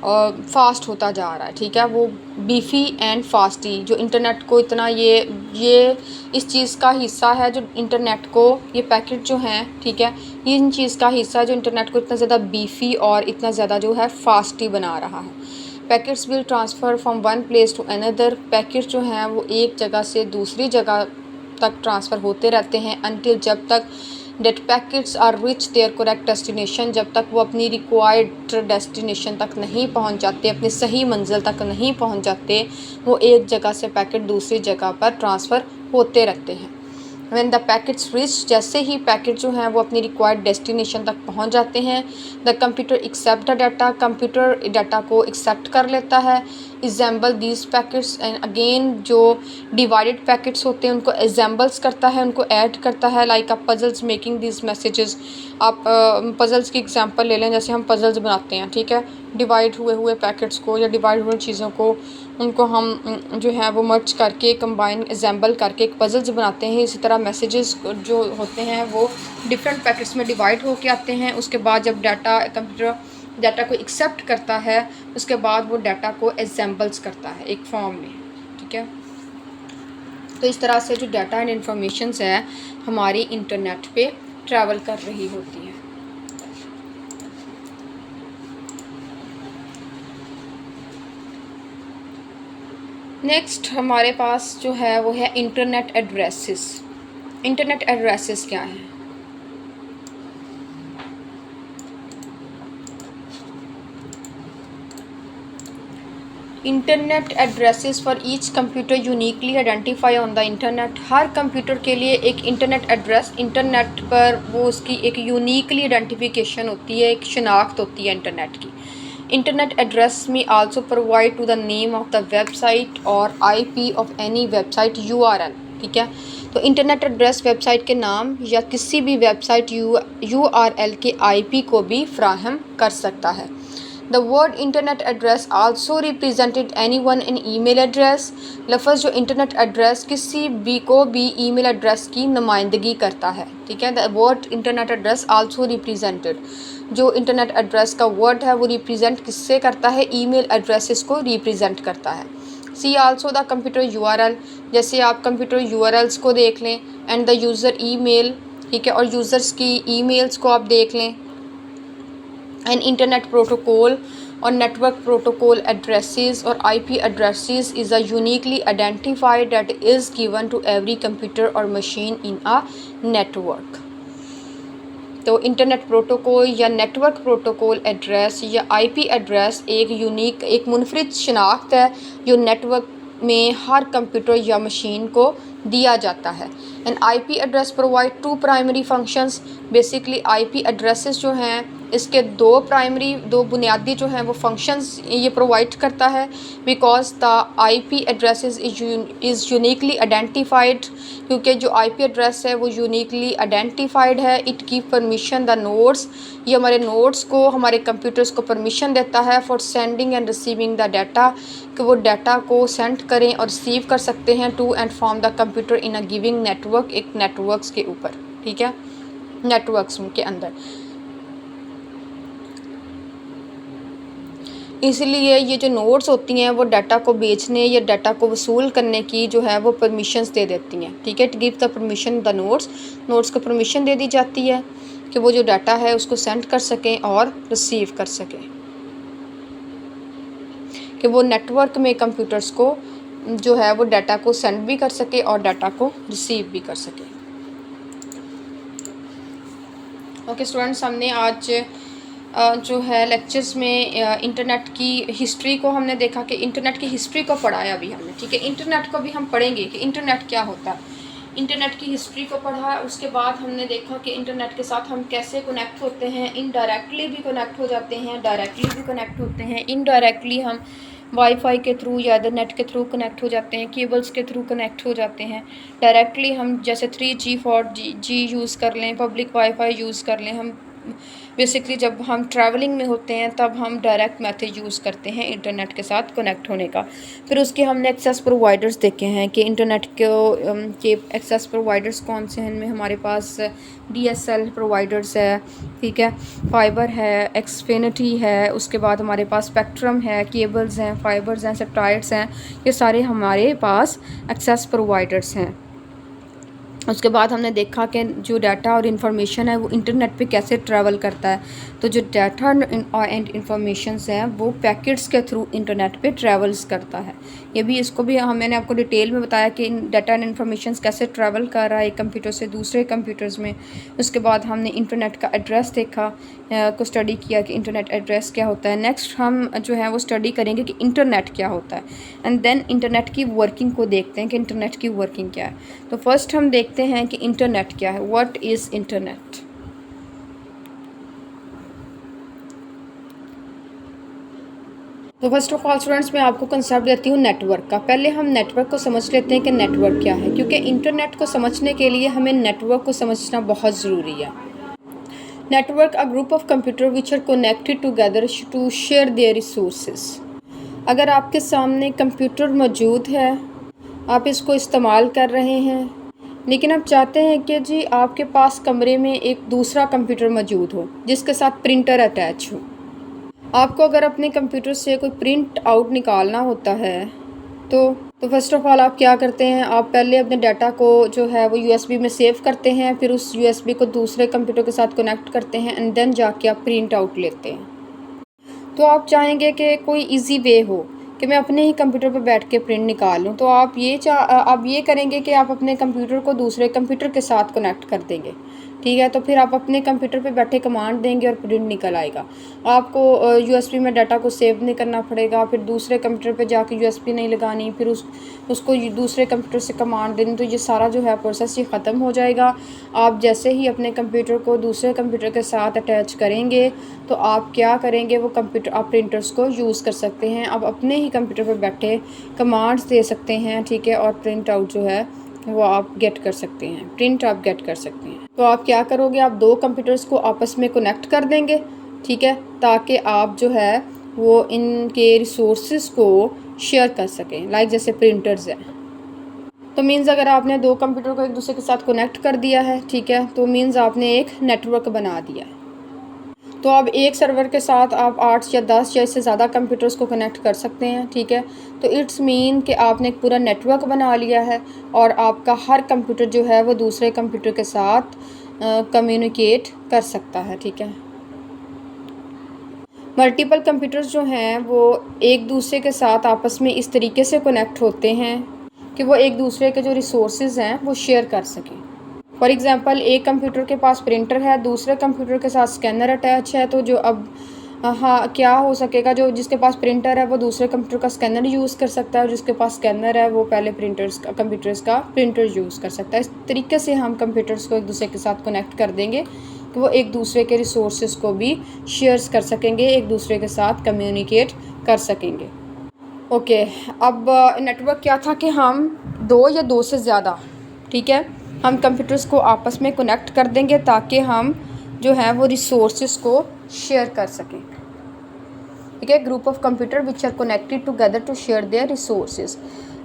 Speaker 1: फास्ट होता जा रहा है, ठीक है, वो बीफी एंड फास्टी, जो इंटरनेट को इतना ये इस चीज़ का हिस्सा है जो इंटरनेट को, ये पैकेट जो हैं, ठीक है, ये इन चीज़ का हिस्सा है जो इंटरनेट को इतना ज़्यादा बीफी और इतना ज़्यादा जो है फास्टी बना रहा है। Packets will transfer from one place to another, packets जो हैं वो एक जगह से दूसरी जगह तक ट्रांसफ़र होते रहते हैं अनटिल, जब तक that packets are reach their correct destination, जब तक वो अपनी रिक्वायर्ड डेस्टिनेशन तक नहीं पहुंच जाते, अपनी सही मंजिल तक नहीं पहुंच जाते, वो एक जगह से पैकेट दूसरी जगह पर ट्रांसफ़र होते रहते हैं। व्हेन द पैकेट्स रिच, जैसे ही पैकेट जो हैं वो अपनी रिक्वायर्ड डेस्टिनेशन तक पहुंच जाते हैं, the computer accept the data, computer data को एक्सेप्ट कर लेता है। Assemble these packets, and again जो डिवाइडेड पैकेट्स होते हैं उनको एग्जाम्बल्स करता है, उनको ऐड करता है, लाइक आप पजल्स मेकिंग दिस मैसेजेस, आप पजल्स की एग्जांपल ले लें, जैसे हम पजल्स बनाते हैं, ठीक है, डिवाइड हुए पैकेट्स को या डिवाइड हुए चीज़ों को, उनको हम जो है वो मर्ज करके कंबाइन एग्जाम्बल करके एक पजल्स बनाते हैं। इसी तरह मैसेजेस जो होते हैं वो डिफरेंट पैकेट्स में डिवाइड होके आते हैं। उसके बाद जब कंप्यूटर डाटा को एक्सेप्ट करता है, उसके बाद वो डाटा को एग्जाम्पल्स करता है एक फॉर्म में, ठीक है। तो इस तरह से जो डाटा एंड इंफॉर्मेशंस है हमारी इंटरनेट पे ट्रैवल कर रही होती है। नेक्स्ट हमारे पास जो है वो है इंटरनेट एड्रेसेस। इंटरनेट एड्रेसेस क्या है? Internet addresses for each computer uniquely identify on the internet, her computer के लिए एक इंटरनेट एड्रेस, इंटरनेट पर वो उसकी एक यूनिकली आइडेंटिफिकेशन होती है, एक शनाख्त होती है इंटरनेट की। Internet address may also provide to the name of the website or IP of any website URL. ठीक है, तो इंटरनेट एड्रेस वेबसाइट के नाम या किसी भी वेबसाइट URL के IP को भी फ्राहम कर सकता है। The word internet address also represented anyone in email address. लफ्ज़ जो इंटरनेट एड्रेस किसी भी को भी ईमेल एड्रेस की नुमाइंदगी करता है। ठीक है, the word internet address also represented, जो इंटरनेट एड्रेस का वर्ड है वो रिप्रेजेंट किससे करता है, ईमेल एड्रेसेस को रिप्रेजेंट करता है। सी आल्सो द कंप्यूटर URL, जैसे आप कंप्यूटर URLs को देख लें, एंड द यूज़र ईमेल, ठीक है, और यूज़र्स की ईमेल्स को आप देख लें। एंड इंटरनेट प्रोटोकॉल और नेटवर्क प्रोटोकॉल एड्रेसेस और IP addresses is a uniquely identified that is given to every computer और मशीन इन अ नेटवर्क। तो इंटरनेट प्रोटोकॉल या नेटवर्क प्रोटोकॉल एड्रेस या IP एड्रेस एक यूनिक, एक मुनफरिद शनाख्त है जो नेटवर्क में हर कंप्यूटर या मशीन को दिया जाता है। And IP address provide two primary functions. Basically IP addresses जो हैं इसके दो बुनियादी जो हैं वो फंक्शंस ये प्रोवाइड करता है। Because the IP addresses is uniquely identified, क्योंकि जो IP एड्रेस है वो यूनिकली आइडेंटिफाइड है। It give permission the nodes, ये हमारे नोड्स को, हमारे कंप्यूटर्स को परमिशन देता है for sending end receiving the data, कि वो डाटा को सेंड करें और रिसीव कर सकते हैं to and from the computer in a giving network, एक नेटवर्क्स के ऊपर। ठीक है, नेटवर्क्स के अंदर। इसलिए ये जो नोड्स होती हैं वो डाटा को बेचने या डाटा को वसूल करने की जो है वो परमिशंस दे देती हैं। ठीक है, to give the permission the nodes को परमिशन दे दी जाती है कि वो जो डाटा है उसको सेंड कर सकें और रिसीव कर सकें, कि वो नेटवर्क में कंप्यूटर्स को जो है वो डाटा को सेंड भी कर सके और डाटा को रिसीव भी कर सके। ओके स्टूडेंट्स, हमने आज जो है लेक्चर्स में इंटरनेट की हिस्ट्री को हमने देखा कि इंटरनेट की हिस्ट्री को पढ़ाया अभी हमने। ठीक है, इंटरनेट को भी हम पढ़ेंगे कि इंटरनेट क्या होता है। इंटरनेट की हिस्ट्री को पढ़ा, उसके बाद हमने देखा कि इंटरनेट के साथ हम कैसे कनेक्ट होते हैं। इनडायरेक्टली भी कनेक्ट हो जाते हैं, डायरेक्टली भी कनेक्ट होते हैं। इनडायरेक्टली हम वाईफाई के थ्रू या अदरनेट के थ्रू कनेक्ट हो जाते हैं, केबल्स के थ्रू कनेक्ट हो जाते हैं। डायरेक्टली हम जैसे 3G 4G यूज़ कर लें, पब्लिक वाईफाई यूज़ कर लें। हम बेसिकली जब हम ट्रैवलिंग में होते हैं तब हम डायरेक्ट मेथड यूज़ करते हैं इंटरनेट के साथ कनेक्ट होने का। फिर उसके हमने एक्सेस प्रोवाइडर्स देखे हैं कि इंटरनेट के एक्सेस प्रोवाइडर्स कौन से हैं। इनमें हमारे पास DSL प्रोवाइडर्स है, ठीक है, फाइबर है, एक्सफिनिटी है, उसके बाद हमारे पास स्पेक्ट्रम है, केबल्स हैं, फाइबर्स हैं, सेटेलाइट्स हैं, ये सारे हमारे पास एक्सेस प्रोवाइडर्स हैं। उसके बाद हमने देखा कि जो डाटा और इन्फॉर्मेशन है वो इंटरनेट पे कैसे ट्रैवल करता है। तो जो डाटा एंड इन्फॉर्मेशंस हैं वो पैकेट्स के थ्रू इंटरनेट पे ट्रैवल्स करता है। ये भी, इसको भी मैंने आपको डिटेल में बताया कि डाटा एंड इन्फॉर्मेशंस कैसे ट्रैवल कर रहा है एक कंप्यूटर से दूसरे कंप्यूटर्स में। उसके बाद हमने इंटरनेट का एड्रेस देखा, को स्टडी किया कि इंटरनेट एड्रेस क्या होता है। नेक्स्ट हम जो है वो स्टडी करेंगे कि इंटरनेट क्या होता है, एंड देन इंटरनेट की वर्किंग को देखते हैं कि इंटरनेट की वर्किंग क्या है। तो फर्स्ट हम देखते हैं कि इंटरनेट क्या है, व्हाट इज़ इंटरनेट। तो फर्स्ट ऑफ ऑल स्टूडेंट्स, मैं आपको कंसेप्ट देती हूँ नेटवर्क का। पहले हम नेटवर्क को समझ लेते हैं कि नेटवर्क क्या है, क्योंकि इंटरनेट को समझने के लिए हमें नेटवर्क को समझना बहुत ज़रूरी है। Network a group of computer which are connected together to share their resources. अगर आपके सामने कंप्यूटर मौजूद है, आप इसको इस्तेमाल कर रहे हैं, लेकिन आप चाहते हैं कि जी आपके पास कमरे में एक दूसरा कंप्यूटर मौजूद हो जिसके साथ प्रिंटर अटैच हो। आपको अगर अपने कंप्यूटर से कोई प्रिंट आउट निकालना होता है तो फर्स्ट ऑफ ऑल आप क्या करते हैं, आप पहले अपने डाटा को जो है वो USB में सेव करते हैं, फिर उस USB को दूसरे कंप्यूटर के साथ कनेक्ट करते हैं, एंड देन जाके आप प्रिंट आउट लेते हैं। तो आप चाहेंगे कि कोई इजी वे हो कि मैं अपने ही कंप्यूटर पे बैठ के प्रिंट निकाल लूँ, तो आप ये करेंगे कि आप अपने कंप्यूटर को दूसरे कंप्यूटर के साथ कनेक्ट कर देंगे, ठीक है। तो फिर आप अपने कंप्यूटर पे बैठे कमांड देंगे और प्रिंट निकल आएगा। आपको यूएसबी में डाटा को सेव नहीं करना पड़ेगा, फिर दूसरे कंप्यूटर पे जाके यूएसबी नहीं लगानी, फिर उसको दूसरे कंप्यूटर से कमांड देनी, तो ये सारा जो है प्रोसेस ये ख़त्म हो जाएगा। आप जैसे ही अपने कंप्यूटर को दूसरे कंप्यूटर के साथ अटैच करेंगे तो आप क्या करेंगे, वो कंप्यूटर आप प्रिंटर्स को यूज़ कर सकते हैं। आप अपने ही कंप्यूटर पर बैठे कमांड्स दे सकते हैं, ठीक है, और प्रिंट आउट जो है वो आप गेट कर सकते हैं, प्रिंट आप गेट कर सकते हैं। तो आप क्या करोगे, आप दो कंप्यूटर्स को आपस में कनेक्ट कर देंगे, ठीक है, ताकि आप जो है वो इनके रिसोर्सेज को शेयर कर सकें, लाइक जैसे प्रिंटर्स हैं। तो मीन्स अगर आपने दो कंप्यूटर को एक दूसरे के साथ कनेक्ट कर दिया है, ठीक है, तो मीन्स आपने एक नेटवर्क बना दिया है। तो अब एक सर्वर के साथ आप 8 या 10 या इससे ज़्यादा कंप्यूटर्स को कनेक्ट कर सकते हैं, ठीक है। तो इट्स मीन कि आपने एक पूरा नेटवर्क बना लिया है और आपका हर कंप्यूटर जो है वो दूसरे कंप्यूटर के साथ कम्युनिकेट कर सकता है, ठीक है। मल्टीपल कंप्यूटर्स जो हैं वो एक दूसरे के साथ आपस में इस तरीके से कनेक्ट होते हैं कि वो एक दूसरे के जो रिसोर्सेज हैं वो शेयर कर सकें। फॉर एग्ज़ाम्पल, एक कंप्यूटर के पास प्रिंटर है, दूसरे कंप्यूटर के साथ स्कैनर अटैच है, तो जो अब हाँ क्या हो सकेगा, जो जिसके पास प्रिंटर है वो दूसरे कंप्यूटर का स्कैनर यूज़ कर सकता है, और जिसके पास स्कैनर है वो पहले कंप्यूटर्स का प्रिंटर यूज़ कर सकता है। इस तरीके से हम कंप्यूटर्स को एक दूसरे के साथ कनेक्ट कर देंगे कि वो एक दूसरे के रिसोर्सेज को भी शेयर्स कर सकेंगे, एक दूसरे के साथ कम्युनिकेट कर सकेंगे। ओके, अब नेटवर्क क्या था कि हम दो या दो से ज़्यादा, ठीक है, हम कंप्यूटर्स को आपस में कनेक्ट कर देंगे ताकि हम जो है वो रिसोर्सेज को शेयर कर सकें, ठीक है। Group of computer which are connected together to share their resources.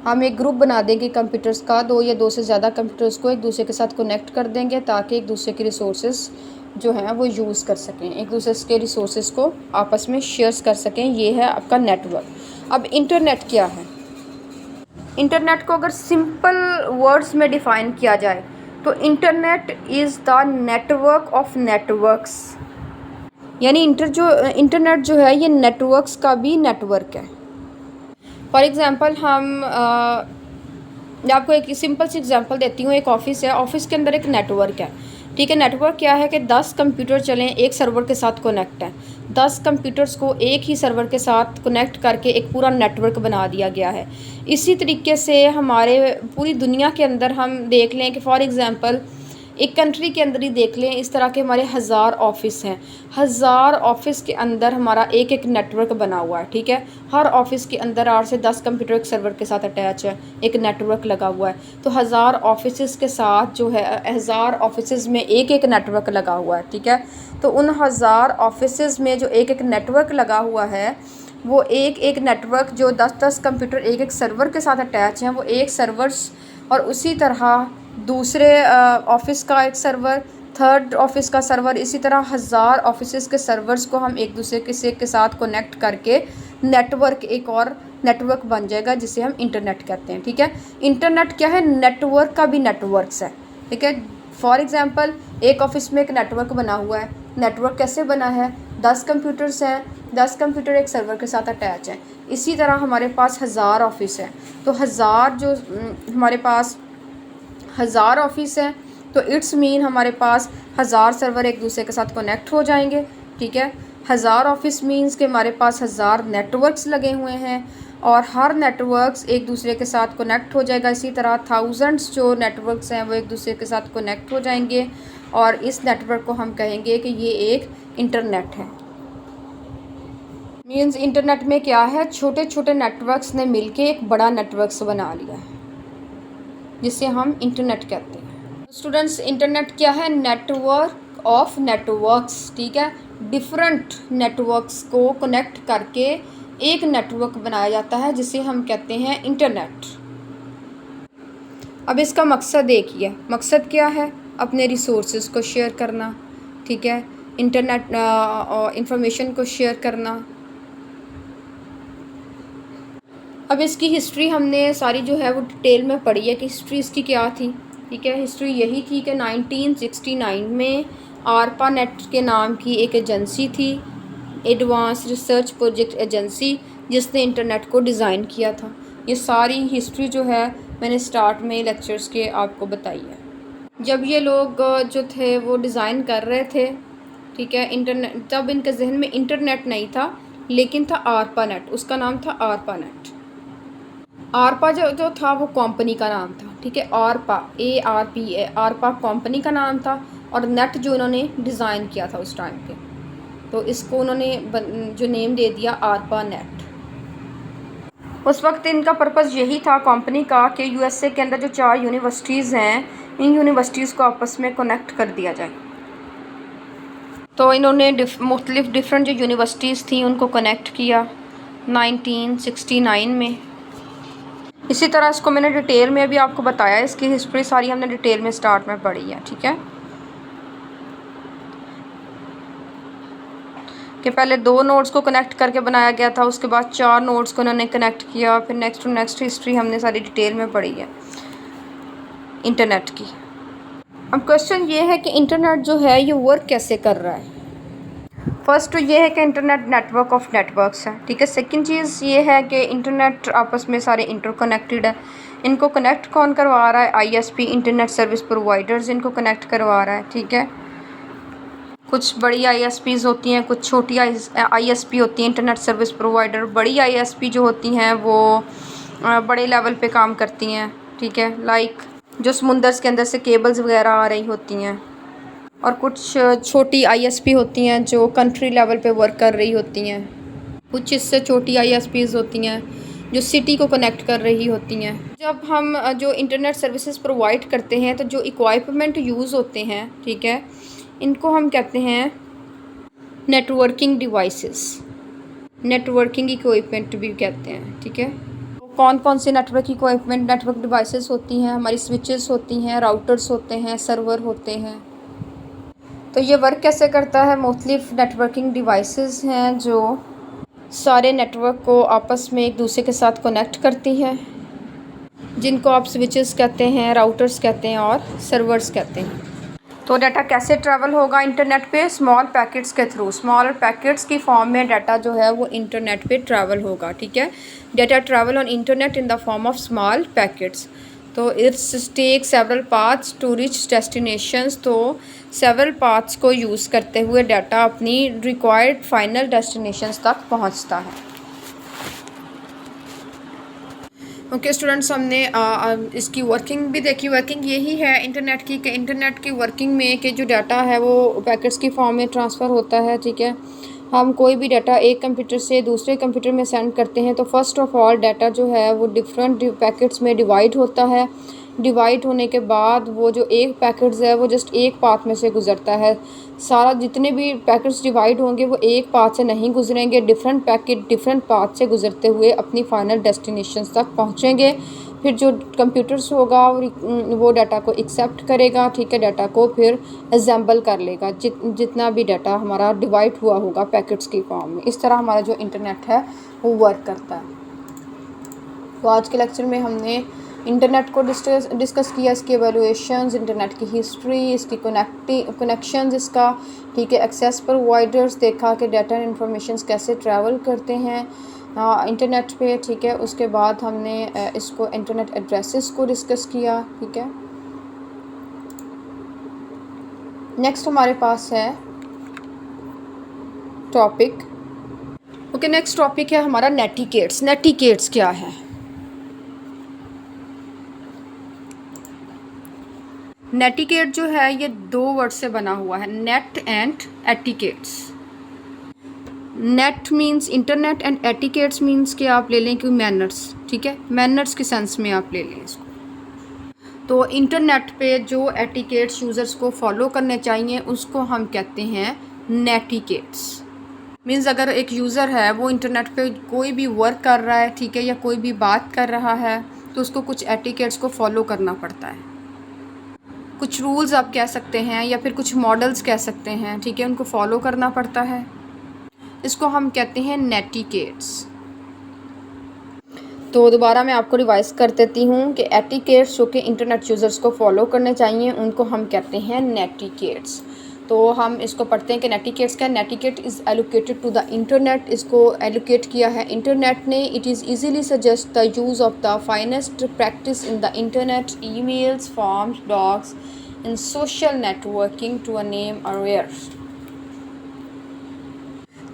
Speaker 1: हम एक ग्रुप बना देंगे कंप्यूटर्स का, दो या दो से ज़्यादा कंप्यूटर्स को एक दूसरे के साथ कनेक्ट कर देंगे ताकि एक दूसरे के रिसोर्सेज जो हैं वो यूज़ कर सकें, एक दूसरे के रिसोर्सेज को आपस में शेयर कर सकें। ये है आपका नेटवर्क। अब इंटरनेट क्या है? इंटरनेट को अगर सिंपल वर्ड्स में डिफ़ाइन किया जाए तो internet is the network of networks, यानी इंटरनेट जो है ये नेटवर्क्स का भी नेटवर्क है। फॉर एग्ज़ाम्पल मैं आपको एक सिंपल सी एग्जांपल देती हूँ। एक ऑफ़िस है, ऑफ़िस के अंदर एक नेटवर्क है, ठीक है। नेटवर्क क्या है कि 10 कंप्यूटर चलें, एक सर्वर के साथ कनेक्ट है। 10 कंप्यूटर्स को एक ही सर्वर के साथ कनेक्ट करके एक पूरा नेटवर्क बना दिया गया है। इसी तरीके से हमारे पूरी दुनिया के अंदर हम देख लें कि फॉर एग्ज़ाम्पल एक कंट्री के अंदर ही देख लें, इस तरह के हमारे 1000 ऑफ़िस हैं। 1000 ऑफ़िस के अंदर हमारा एक एक नेटवर्क बना हुआ है, ठीक है। हर ऑफ़िस के अंदर 8 से 10 कंप्यूटर एक सर्वर के साथ अटैच है, एक नेटवर्क लगा हुआ है। तो 1000 ऑफ़िस के साथ जो है 1000 ऑफ़िस में एक एक नेटवर्क लगा हुआ है, ठीक है। तो उन 1000 ऑफ़िस में जो एक एक नेटवर्क लगा हुआ है, वो एक एक नेटवर्क जो 10-10 कंप्यूटर एक एक सर्वर के साथ अटैच हैं, वो एक सर्वर्स, और उसी तरह दूसरे ऑफ़िस का एक सर्वर, थर्ड ऑफ़िस का सर्वर, इसी तरह 1000 ऑफ़िस के सर्वर्स को हम एक दूसरे के साथ कनेक्ट करके नेटवर्क, एक और नेटवर्क बन जाएगा जिसे हम इंटरनेट कहते हैं, ठीक है। इंटरनेट क्या है? नेटवर्क का भी नेटवर्क्स है, ठीक है। फॉर एग्ज़ाम्पल एक ऑफ़िस में एक नेटवर्क बना हुआ है। नेटवर्क कैसे बना है? 10 कंप्यूटर्स हैं, 10 कंप्यूटर एक सर्वर के साथ अटैच हैं। इसी तरह हमारे पास 1000 ऑफ़िस हैं, तो 1000 जो हमारे पास 1000 ऑफ़िस हैं, तो इट्स मीन हमारे पास 1000 सर्वर एक दूसरे के साथ कनेक्ट हो जाएंगे, ठीक है। 1000 ऑफ़िस मीन्स के हमारे पास 1000 नेटवर्क्स लगे हुए हैं और हर नेटवर्क्स एक दूसरे के साथ कनेक्ट हो जाएगा। इसी तरह थाउजेंड्स जो नेटवर्क्स हैं वो एक दूसरे के साथ कनेक्ट हो जाएंगे और इस नेटवर्क को हम कहेंगे कि ये एक इंटरनेट है। मीन्स इंटरनेट में क्या है, छोटे छोटे नेटवर्क्स ने मिलके एक बड़ा नेटवर्क्स बना लिया है जिसे हम इंटरनेट कहते हैं। स्टूडेंट्स, इंटरनेट क्या है? नेटवर्क ऑफ नेटवर्क्स, ठीक है। डिफरेंट नेटवर्क्स को कनेक्ट करके एक नेटवर्क बनाया जाता है जिसे हम कहते हैं इंटरनेट। अब इसका मकसद एक ही है। मकसद क्या है? अपने रिसोर्सेज को शेयर करना, ठीक है। इंटरनेट इंफॉर्मेशन को शेयर करना। अब इसकी हिस्ट्री हमने सारी जो है वो डिटेल में पढ़ी है कि हिस्ट्री इसकी क्या थी, ठीक है। हिस्ट्री यही थी कि 1969 में ARPANET के नाम की एक एजेंसी थी, एडवांस रिसर्च प्रोजेक्ट एजेंसी, जिसने इंटरनेट को डिज़ाइन किया था। ये सारी हिस्ट्री जो है मैंने स्टार्ट में लेक्चर्स के आपको बताई है। जब ये लोग जो थे वो डिज़ाइन कर रहे थे, ठीक है, इंटरनेट, तब इनके जहन में इंटरनेट नहीं था, लेकिन था आरपा नेट। उसका नाम था आरपा नेट। आरपा जो था वो कंपनी का नाम था, ठीक है। आरपा, ARPA, आरपा कंपनी का नाम था, और नेट जो उन्होंने डिज़ाइन किया था उस टाइम पे, तो इसको उन्होंने जो नेम दे दिया आरपा नेट। उस वक्त इनका पर्पज़ यही था कंपनी का कि USA के अंदर जो 4 यूनिवर्सिटीज़ हैं, इन यूनिवर्सिटीज़ को आपस में कनेक्ट कर दिया जाए। तो इन्होंने मुख्तलिफ डिफरेंट जो यूनिवर्सिटीज़ थी उनको कनेक्ट किया 1969 में। इसी तरह इसको मैंने डिटेल में भी आपको बताया, इसकी हिस्ट्री सारी हमने डिटेल में स्टार्ट में पढ़ी है, ठीक है। कि पहले 2 नोड्स को कनेक्ट करके बनाया गया था, उसके बाद 4 नोड्स को उन्होंने कनेक्ट किया, फिर नेक्स्ट टू नेक्स्ट हिस्ट्री हमने सारी डिटेल में पढ़ी है इंटरनेट की। अब क्वेश्चन ये है कि इंटरनेट जो है ये वर्क कैसे कर रहा है। फर्स्ट तो ये है कि इंटरनेट नेटवर्क ऑफ नेटवर्क्स है, ठीक है। सेकंड चीज़ ये है कि इंटरनेट आपस में सारे इंटरकनेक्टेड है। इनको कनेक्ट कौन करवा रहा है? ISP, इंटरनेट सर्विस प्रोवाइडर्स इनको कनेक्ट करवा रहा है, ठीक है। कुछ बड़ी ISPs होती हैं, कुछ छोटी ISP होती हैं, इंटरनेट सर्विस प्रोवाइडर। बड़ी ISP जो होती हैं वो बड़े लेवल पे काम करती हैं, ठीक है, लाइक जो समुंदर के अंदर से केबल्स वगैरह आ रही होती हैं। और कुछ छोटी ISP होती हैं जो कंट्री लेवल पे वर्क कर रही होती हैं। कुछ इससे छोटी ISPs होती हैं जो सिटी को कनेक्ट कर रही होती हैं। जब हम जो इंटरनेट सर्विसेज प्रोवाइड करते हैं तो जो इक्विपमेंट यूज़ होते हैं, ठीक है, इनको हम कहते हैं नेटवर्किंग डिवाइसेस, नेटवर्किंग इक्विपमेंट भी कहते हैं, ठीक है। तो कौन कौन से नेटवर्क इक्विपमेंट, नेटवर्क डिवाइसेस होती हैं? हमारी स्विचेस होती हैं, राउटर्स होते हैं, सर्वर होते हैं। तो ये वर्क कैसे करता है? मुख्तलिफ नेटवर्किंग डिवाइसेस हैं जो सारे नेटवर्क को आपस में एक दूसरे के साथ कनेक्ट करती हैं, जिनको आप स्विचेस कहते हैं, राउटर्स कहते हैं और सर्वर्स कहते हैं। तो डाटा कैसे ट्रैवल होगा इंटरनेट पे? स्मॉल पैकेट्स के थ्रू। स्मॉल पैकेट्स की फॉर्म में डाटा जो है वो इंटरनेट पे ट्रैवल होगा, ठीक है। Data travel on internet in the form of small packets. तो it's take several paths to reach destinations. तो सेवरल पाथ्स को यूज़ करते हुए डाटा अपनी रिक्वायर्ड फाइनल डेस्टिनेशंस तक पहुंचता है। ओके स्टूडेंट्स, हमने इसकी वर्किंग भी देखी। वर्किंग यही है इंटरनेट की, कि इंटरनेट की वर्किंग में कि जो डाटा है वो पैकेट्स की फॉर्म में ट्रांसफ़र होता है, ठीक है। हम कोई भी डाटा एक कंप्यूटर से दूसरे कंप्यूटर में सेंड करते हैं तो फर्स्ट ऑफ ऑल डाटा जो है वो डिफरेंट पैकेट्स में डिवाइड होता है। डिवाइड होने के बाद वो जो एक पैकेट्स है वो जस्ट एक पाथ में से गुज़रता है। सारा जितने भी पैकेट्स डिवाइड होंगे वो एक पाथ से नहीं गुजरेंगे, डिफरेंट पैकेट डिफरेंट पाथ से गुजरते हुए अपनी फाइनल डेस्टिनेशंस तक पहुँचेंगे। फिर जो कंप्यूटर्स होगा वो डाटा को एक्सेप्ट करेगा, ठीक है, डाटा को फिर असेंबल कर लेगा, जितना भी डाटा हमारा डिवाइड हुआ होगा पैकेट्स की फॉर्म में। इस तरह हमारा जो इंटरनेट है वो वर्क करता है। तो आज के लेक्चर में हमने इंटरनेट को डिस्कस किया, इसकी एवैल्यूएशंस, इंटरनेट की हिस्ट्री, इसकी कनेक्शंस, इसका, ठीक है, एक्सेस प्रोवाइडर्स देखा कि डाटा इन्फॉर्मेशंस कैसे ट्रैवल करते हैं इंटरनेट पे, ठीक है। उसके बाद हमने इसको इंटरनेट एड्रेसेस को डिस्कस किया, ठीक है। नेक्स्ट हमारे पास है टॉपिक, ओके, नेक्स्ट टॉपिक है हमारा नेटिकेट्स। नेटिकेट्स क्या है? नेटिकेट जो है ये 2 वर्ड से बना हुआ है, net and etiquettes. Net means internet and etiquettes means कि आप ले लें कि मैनर्स, ठीक है, मैनर्स के सेंस में आप ले लें इसको। तो इंटरनेट पे जो एटिकेट्स यूज़र्स को फॉलो करने चाहिए उसको हम कहते हैं नेटिकेट्स। मीन्स अगर एक यूज़र है वो इंटरनेट पे कोई भी वर्क कर रहा है, ठीक है, या कोई भी बात कर रहा है तो उसको कुछ एटिकेट्स को फॉलो करना पड़ता है। कुछ रूल्स आप कह सकते हैं या फिर कुछ मॉडल्स कह सकते हैं, ठीक है, उनको फॉलो करना पड़ता है। इसको हम कहते हैं नेटिकेट्स। तो दोबारा मैं आपको रिवाइज कर देती हूँ कि एटिकेट्स जो कि इंटरनेट यूज़र्स को फॉलो करने चाहिए उनको हम कहते हैं नेटिकेट्स। तो हम इसको पढ़ते हैं कि नेटिकेट्स क्या, netiquette is allocated to the internet, इसको एलोकेट किया है इंटरनेट ने। It is easily suggest the use of the finest practice in the internet, emails, forms, blogs in social networking to a name aware.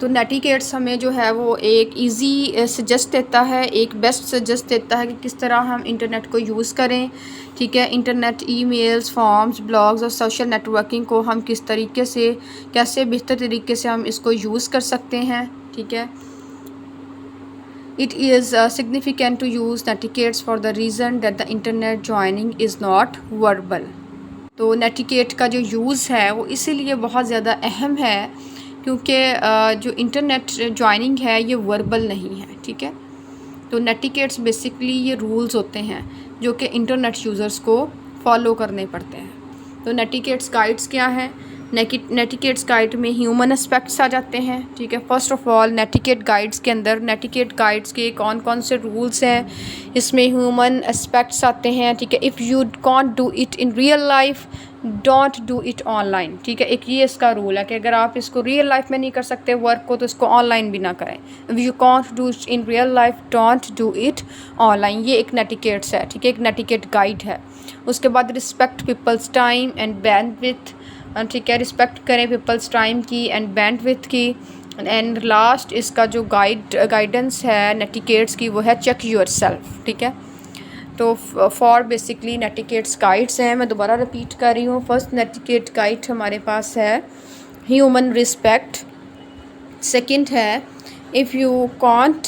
Speaker 1: तो नेटिकेट्स हमें जो है वो एक इजी सजेस्ट देता है, एक बेस्ट सजेस्ट देता है कि किस तरह हम इंटरनेट को यूज़ करें, ठीक है। इंटरनेट, ईमेल्स, फॉर्म्स, ब्लॉग्स और सोशल नेटवर्किंग को हम किस तरीके से, कैसे बेहतर तरीके से हम इसको यूज़ कर सकते हैं, ठीक है। It is significant to use netiquettes for the reason that the internet joining is not verbal. तो नेटिकेट का जो यूज़ है वो इसीलिए बहुत ज़्यादा अहम है क्योंकि जो इंटरनेट जॉइनिंग है ये वर्बल नहीं है, ठीक है। तो नेटिकेट्स बेसिकली ये रूल्स होते हैं जो कि इंटरनेट यूज़र्स को फॉलो करने पड़ते हैं। तो नेटिकेट्स गाइड्स क्या हैं? नेटिकेट्स गाइड में ह्यूमन एस्पेक्ट्स आ जाते हैं, ठीक है। फर्स्ट ऑफ ऑल नेटिकेट गाइड्स के अंदर नेटिकेट गाइड्स के कौन कौन से रूल्स हैं, इसमें ह्यूमन एस्पेक्ट्स आते हैं, ठीक है। If you can't do it in real life, don't do it online, ठीक है। एक ये इसका रूल है कि अगर आप इसको रियल लाइफ में नहीं कर सकते वर्क को, तो इसको ऑनलाइन भी ना करें। If you can't do it in real life, don't do it online, ये एक नेटिकेट्स है, ठीक है, एक नेटिकेट गाइड है। उसके बाद respect people's time and bandwidth, ठीक है, रिस्पेक्ट करें पीपल्स टाइम की एंड बैंडविड्थ की। एंड लास्ट इसका जो गाइडेंस है नेटिकेट्स की वो है चेक योरसेल्फ, ठीक है। तो फॉर बेसिकली नेटिकेट्स गाइड्स हैं, मैं दोबारा रिपीट कर रही हूँ। फर्स्ट नेटिकेट गाइड हमारे पास है ह्यूमन रिस्पेक्ट, सेकंड है if you can't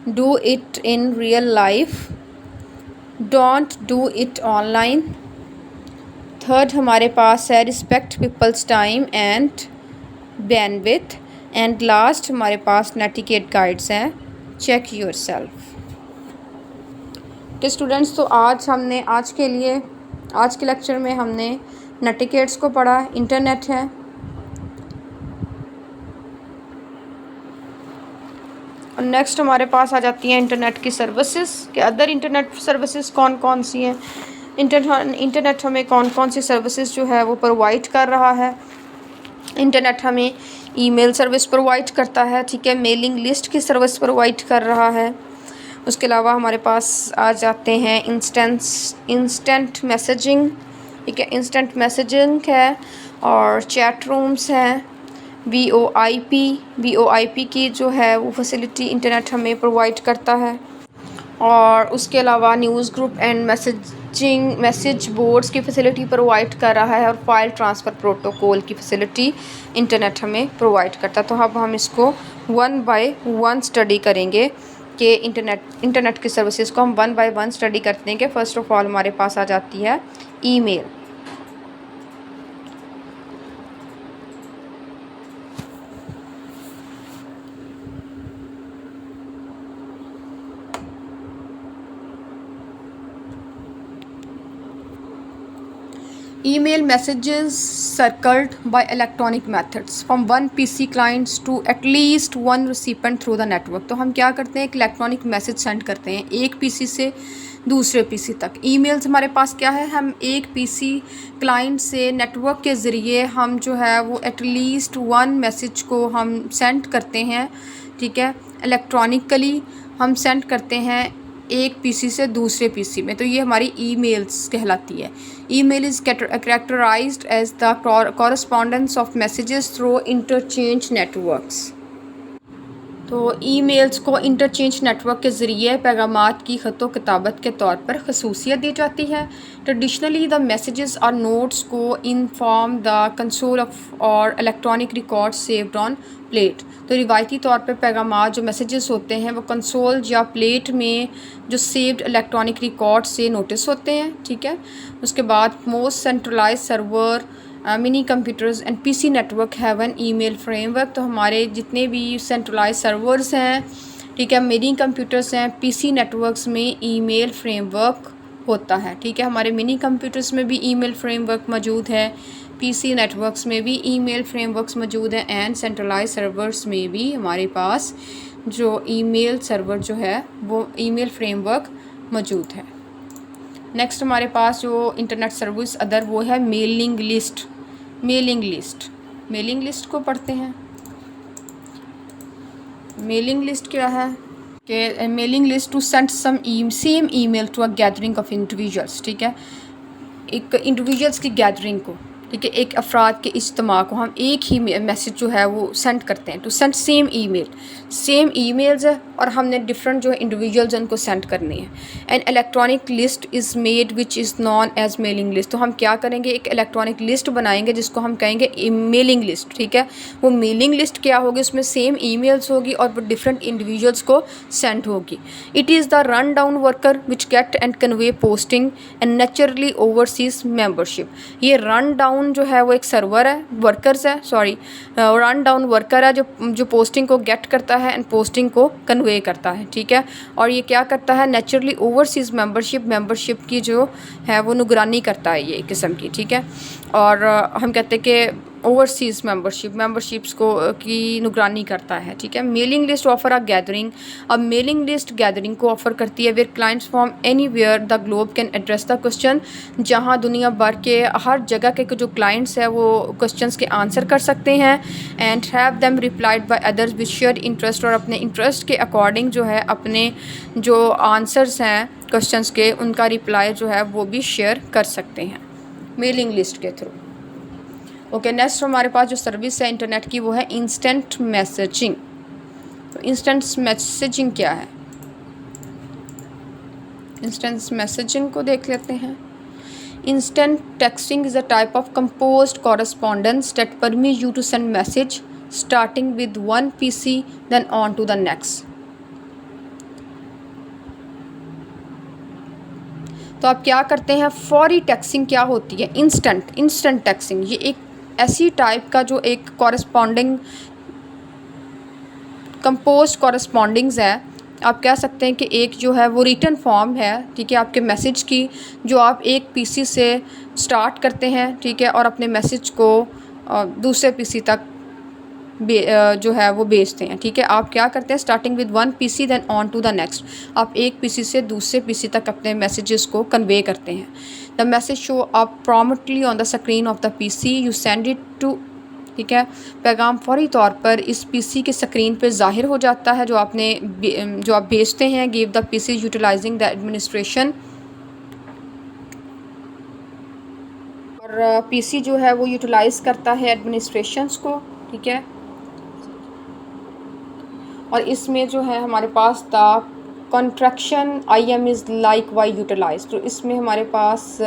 Speaker 1: do it in real life, don't do it online. Third हमारे पास है respect people's time and bandwidth. And last हमारे पास नेटिकेट गाइड्स हैं चेक योरसेल्फ। तो स्टूडेंट्स, तो आज के लेक्चर में हमने नेटिकेट्स को पढ़ा, इंटरनेट है, और नेक्स्ट हमारे पास आ जाती हैं इंटरनेट की सर्विसेज कि अदर इंटरनेट सर्विसेज कौन कौन सी हैं। इंटरनेट हमें कौन कौन सी सर्विसेज जो है वो प्रोवाइड कर रहा है। इंटरनेट हमें ईमेल सर्विस प्रोवाइड करता है, ठीक है, मेलिंग लिस्ट की सर्विस प्रोवाइड कर रहा है। उसके अलावा हमारे पास आ जाते हैं इंस्टेंट मैसेजिंग, ठीक है, इंस्टेंट मैसेजिंग है, और चैट रूम्स हैं। VoIP की जो है वो फैसिलिटी इंटरनेट हमें प्रोवाइड करता है। और उसके अलावा news group and message boards की फैसिलिटी प्रोवाइड कर रहा है, और फाइल ट्रांसफ़र प्रोटोकॉल की फैसिलिटी इंटरनेट हमें प्रोवाइड करता है। तो अब हम इसको वन बाय वन स्टडी करेंगे कि इंटरनेट की सर्विसेज को हम वन बाय वन स्टडी करते हैं। कि फ़र्स्ट ऑफ ऑल हमारे पास आ जाती है email. Email messages circled by electronic methods from one PC clients to at least one recipient through the network। तो हम क्या करते हैं, एक इलेक्ट्रॉनिक मैसेज सेंड करते हैं एक PC से दूसरे PC तक। ईमेल्स हमारे पास क्या है, हम एक PC क्लाइंट से नेटवर्क के ज़रिए हम जो है वो एटलीस्ट वन मैसेज को हम सेंड करते हैं, ठीक है, इलेक्ट्रॉनिकली हम सेंड करते हैं एक PC से दूसरे PC में। तो ये हमारी ईमेल्स कहलाती है। Email is characterized as the correspondence of messages through interchange networks. तो ईमेल्स को इंटरचेंज नेटवर्क के ज़रिए पैगामात की ख़तो किताबत के तौर पर खसूसियत दी जाती है। ट्रेडिशनली द मैसेजेस और नोट्स को in form the console of और electronic record saved on plate. तो रिवायती तौर पर पैगामात जो मैसेजेस होते हैं वो कंसोल या प्लेट में जो सेव्ड इलेक्ट्रॉनिक रिकॉर्ड से नोटिस होते हैं, ठीक है। उसके बाद most centralize server mini computers and PC network have an email framework. तो हमारे जितने भी सेंट्रलाइज सर्वर्स हैं, ठीक है, मिनी कंप्यूटर्स हैं, PC नेटवर्क्स में ईमेल फ्रेमवर्क होता है, ठीक है। हमारे मिनी कंप्यूटर्स में भी ईमेल फ्रेमवर्क मौजूद है, PC नेटवर्क्स में भी ईमेल फ्रेमवर्क्स मौजूद हैं, एंड सेंट्रलाइज सर्वर्स में भी हमारे पास जो ईमेल सर्वर जो है वो ईमेल फ्रेमवर्क मौजूद है। नेक्स्ट हमारे पास जो इंटरनेट सर्विस अदर वो है mailing list. Mailing list, mailing list को पढ़ते हैं। मेलिंग लिस्ट क्या है कि mailing list to send some same email to a gathering of individuals, ठीक है, एक इंडिविजुअल्स की गैदरिंग को, ठीक है, एक अफराद के इज्तिमा को हम एक ही मैसेज जो है वो सेंड करते हैं, to send same email, same emails है और हमने डिफरेंट जो है इंडिविजुअल्स उनको सेंड करनी है। An electronic list is made which is known as mailing list, तो हम क्या करेंगे, एक इलेक्ट्रॉनिक लिस्ट बनाएंगे जिसको हम कहेंगे मेलिंग लिस्ट, ठीक है। वो मेलिंग लिस्ट क्या होगी, उसमें सेम ईमेल्स होगी और वो डिफरेंट इंडिविजुअल्स को सेंड होगी। It is the run down worker which get and convey posting and naturally overseas membership. ये रन डाउन जो है वो एक सर्वर है, वर्कर्स है, सॉरी, रन डाउन वर्कर है जो पोस्टिंग को गेट करता है एंड पोस्टिंग को कन्वे करता है, ठीक है। और ये क्या करता है, नेचुरली ओवरसीज मेंबरशिप की जो है वो निगरानी करता है ये किस्म की, ठीक है। और हम कहते हैं कि ओवरसीज़ मेंबरशिप्स को की निगरानी करता है, ठीक है। Mailing list offer a gathering, अब मेलिंग लिस्ट गैदरिंग को ऑफर करती है where clients from anywhere the globe can address the question, जहां दुनिया भर के हर जगह के जो क्लाइंट्स है वो क्वेश्चंस के आंसर कर सकते हैं and have them replied by others with shared interest, और अपने इंटरेस्ट के अकॉर्डिंग जो है अपने जो आंसर्स हैं क्वेश्चंस के उनका रिप्लाई जो है वो भी शेयर कर सकते हैं मेलिंग लिस्ट के थ्रू। ओके, नेक्स्ट हमारे पास जो सर्विस है इंटरनेट की वो है इंस्टेंट मैसेजिंग। तो इंस्टेंट मैसेजिंग क्या है, इंस्टेंट मैसेजिंग को देख लेते हैं। Instant texting is a type of composed correspondence that permit you to send message starting with one PC then on to the next. तो आप क्या करते हैं, फौरी टेक्सटिंग क्या होती है, इंस्टेंट टेक्सटिंग, ये एक ऐसी टाइप का जो एक कॉरेस्पॉन्डिंग कंपोज्ड कॉरेस्पॉन्डिंग्स है। आप कह सकते हैं कि एक जो है वो रिटन फॉर्म है, ठीक है, आपके मैसेज की, जो आप एक पीसी से स्टार्ट करते हैं, ठीक है, और अपने मैसेज को दूसरे पीसी तक जो है वो भेजते हैं, ठीक है। आप क्या करते हैं, starting with one PC then on to the next, आप एक पीसी से दूसरे पीसी तक अपने मैसेजेस को कन्वे करते हैं। The message show up promptly on the screen of the PC you send it to, ठीक है, पैगाम फौरी तौर पर इस पीसी के स्क्रीन पर ज़ाहिर हो जाता है जो आप भेजते हैं। Give the PC utilizing the administration, और पीसी जो है वो यूटिलाइज़ करता है एडमिनिस्ट्रेशंस को, ठीक है। और इसमें जो है हमारे पास the contraction I am is like we utilize, तो इसमें हमारे पास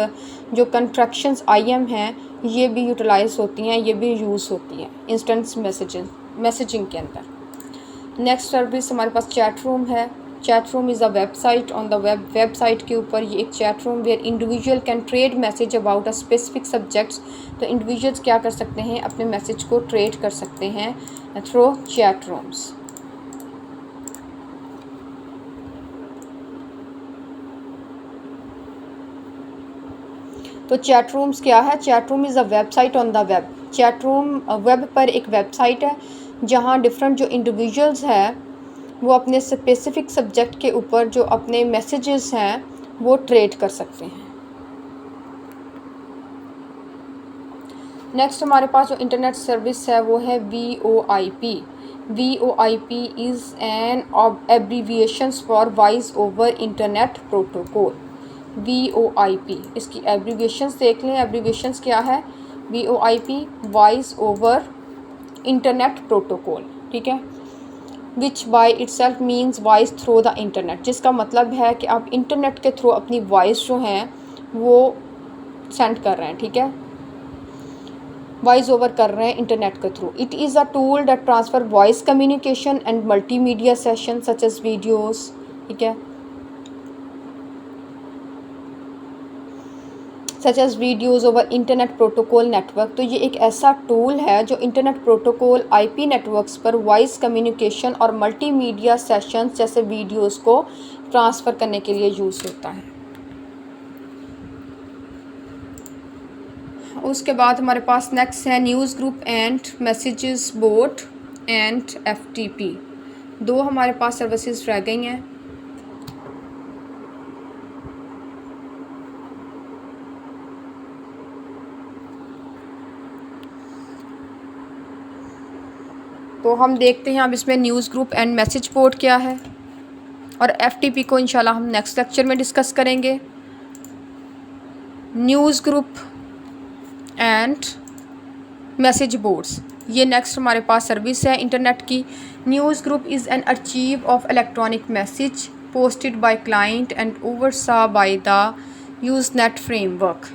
Speaker 1: जो कंट्रैक्शंस आई एम हैं ये भी यूटिलाइज होती हैं, ये भी यूज़ होती हैं इंस्टेंट मैसेजिंग के अंदर। नेक्स्ट सर्विस हमारे पास चैट रूम है। Chat room is a website on the website के ऊपर ये एक chat room where individual can trade message about a specific subjects, तो इंडिविजुअल्स क्या कर सकते हैं, अपने मैसेज को ट्रेड कर सकते हैं थ्रू चैट रूम्स। तो चैट रूम्स क्या है, chat room is a website on the web, chat room web पर एक वेबसाइट है जहाँ डिफरेंट जो इंडिविजुअल्स हैं वो अपने स्पेसिफिक सब्जेक्ट के ऊपर जो अपने मैसेजेस हैं वो ट्रेड कर सकते हैं। नेक्स्ट हमारे पास जो इंटरनेट सर्विस है वो है VoIP। VoIP is an abbreviations for voice over internet protocol. VoIP, इसकी एब्रीविएशंस देख लें, एब्रीविएशंस क्या है, VoIP voice over internet protocol, ठीक है, विच by itself means voice through the internet, जिसका मतलब है कि आप इंटरनेट के थ्रू अपनी वॉइस जो हैं वो सेंड कर रहे हैं, ठीक है, वॉइस ओवर कर रहे हैं इंटरनेट के through. It is a tool that transfer voice communication and multimedia session such as videos, ठीक है, such as videos over internet protocol network. तो ये एक ऐसा टूल है जो इंटरनेट प्रोटोकॉल IP नेटवर्क्स पर वॉइस कम्युनिकेशन और मल्टीमीडिया सेशंस जैसे वीडियोज़ को ट्रांसफ़र करने के लिए यूज़ होता है। उसके बाद हमारे पास नेक्स्ट है news group and messages board and FTP। दो हमारे पास सर्विसेज रह गई हैं। तो हम देखते हैं अब इसमें news group and message board क्या है, और FTP को इंशाल्लाह हम नेक्स्ट लेक्चर में डिस्कस करेंगे। News group and message boards, ये नेक्स्ट हमारे पास सर्विस है इंटरनेट की। News group is an archive of electronic message posted by client and oversaw by the Usenet framework.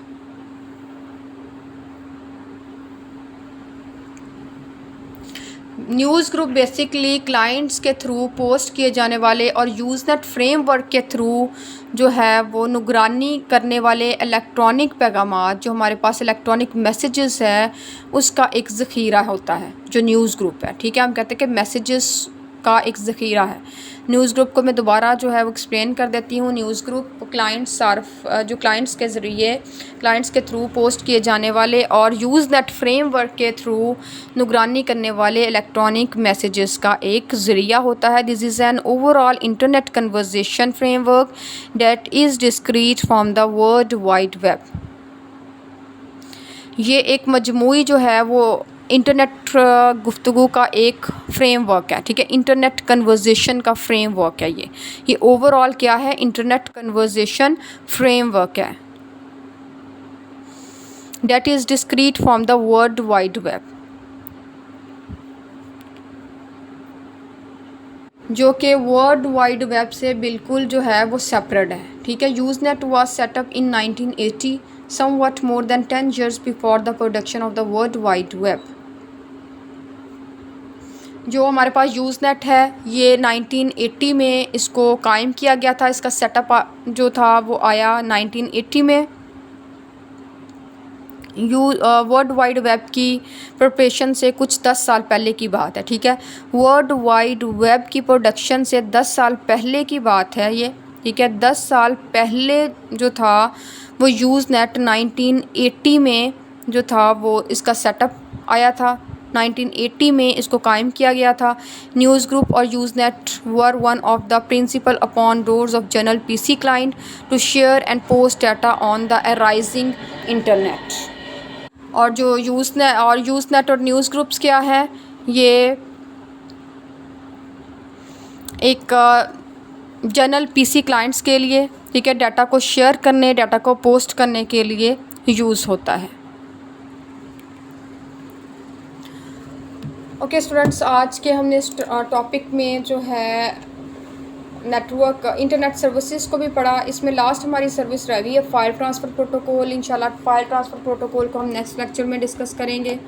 Speaker 1: News group basically clients के थ्रू पोस्ट किए जाने वाले और यूज़नेट फ्रेमवर्क के थ्रू जो है वो निगरानी करने वाले इलेक्ट्रॉनिक पैगामात, जो हमारे पास इलेक्ट्रॉनिक मैसेजेस है, उसका एक ज़ख़ीरा होता है जो न्यूज़ ग्रुप है। ठीक है, हम कहते हैं कि मैसेजेस का एक ज़ख़ीरा है। न्यूज़ ग्रुप को मैं दोबारा जो है वो एक्सप्लेन कर देती हूँ। न्यूज़ ग्रुप जो क्लाइंट्स के ज़रिए, क्लाइंट्स के थ्रू पोस्ट किए जाने वाले और यूज़नेट फ्रेमवर्क के थ्रू निगरानी करने वाले इलेक्ट्रॉनिक मैसेजेस का एक ज़रिया होता है। This is an overall internet conversation framework that is discrete from the world wide web. ये एक मजमूई जो है वो इंटरनेट गुफ्तगू का एक फ्रेमवर्क है। ठीक है, इंटरनेट कन्वर्सेशन का फ्रेमवर्क है ये ओवरऑल क्या है, इंटरनेट कन्वर्सेशन फ्रेमवर्क है that is discrete from the world wide web, जो कि वर्ल्ड वाइड वेब से बिल्कुल जो है वो सेपरेट है। ठीक है, Usenet was set up in 1980, somewhat more than 10 years before the production of the world wide web। जो हमारे पास यूज़नेट है ये 1980 में इसको कायम किया गया था। इसका सेटअप जो था वो आया 1980 में। वर्ल्ड वाइड वेब की प्रिपरेशन से कुछ 10 साल पहले की बात है। ठीक है, वर्ल्ड वाइड वेब की प्रोडक्शन से 10 साल पहले की बात है ये। ठीक है, 10 साल पहले जो था वो यूज़नेट 1980 में जो था वो इसका सेटअप आया था। 1980 में इसको कायम किया गया था। न्यूज़ ग्रुप और Usenet were one of the principal upon doors of general PC client to share and post data on the arising internet. और जो यूज़नेट और न्यूज़ ग्रुप्स क्या है, ये एक जनरल PC क्लाइंट्स के लिए, ठीक है, डाटा को शेयर करने, डाटा को पोस्ट करने के लिए यूज़ होता है। ओके स्टूडेंट्स, आज के हमने इस टॉपिक में जो है नेटवर्क इंटरनेट सर्विसेज को भी पढ़ा। इसमें लास्ट हमारी सर्विस रह गई है फ़ाइल ट्रांसफ़र प्रोटोकॉल। इंशाल्लाह फ़ाइल ट्रांसफ़र प्रोटोकॉल को हम नेक्स्ट लेक्चर में डिस्कस करेंगे।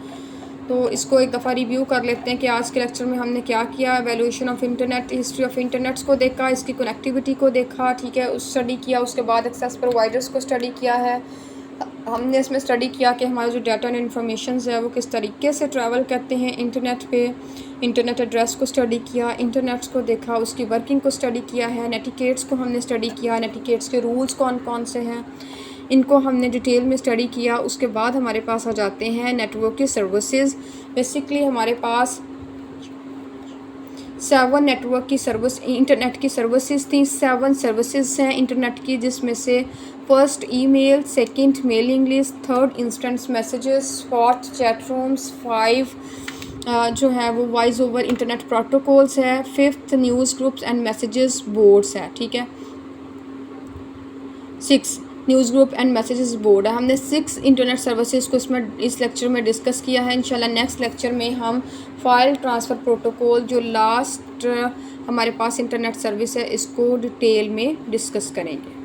Speaker 1: तो इसको एक दफ़ा रिव्यू कर लेते हैं कि आज के लेक्चर में हमने क्या किया। Valuation of internet, history of internets को देखा, इसकी कनेक्टिविटी को देखा, ठीक है, उस स्टडी किया। उसके बाद एक्सेस प्रोवाइडर्स को स्टडी किया है। हमने इसमें स्टडी किया कि हमारा जो डाटा एंड इन्फॉर्मेशन है वो किस तरीके से ट्रैवल करते हैं इंटरनेट पे। इंटरनेट एड्रेस को स्टडी किया, इंटरनेट्स को देखा, उसकी वर्किंग को स्टडी किया है। नेटिकेट्स को हमने स्टडी किया, नेटिकेट्स के रूल्स कौन कौन से हैं, इनको हमने डिटेल में स्टडी किया। उसके बाद हमारे पास आ जाते हैं नेटवर्क की सर्विसेज। बेसिकली हमारे पास 7 नेटवर्क की सर्विस, इंटरनेट की सर्विसेज थी। 7 सर्विसेज हैं इंटरनेट की, जिसमें से first email, second mailing list, third instant messages, fourth chat rooms, 5 जो है वो वॉइस ओवर इंटरनेट प्रोटोकॉल्स है, 5th news groups and messages boards है। ठीक है, 6 news group and messages board है। हमने 6 इंटरनेट सर्विसेज को इस लेक्चर में डिस्कस किया है। इंशाल्लाह नेक्स्ट लेक्चर में हम फ़ाइल ट्रांसफ़र प्रोटोकॉल, जो लास्ट हमारे पास इंटरनेट सर्विस है, इसको डिटेल में डिस्कस करेंगे।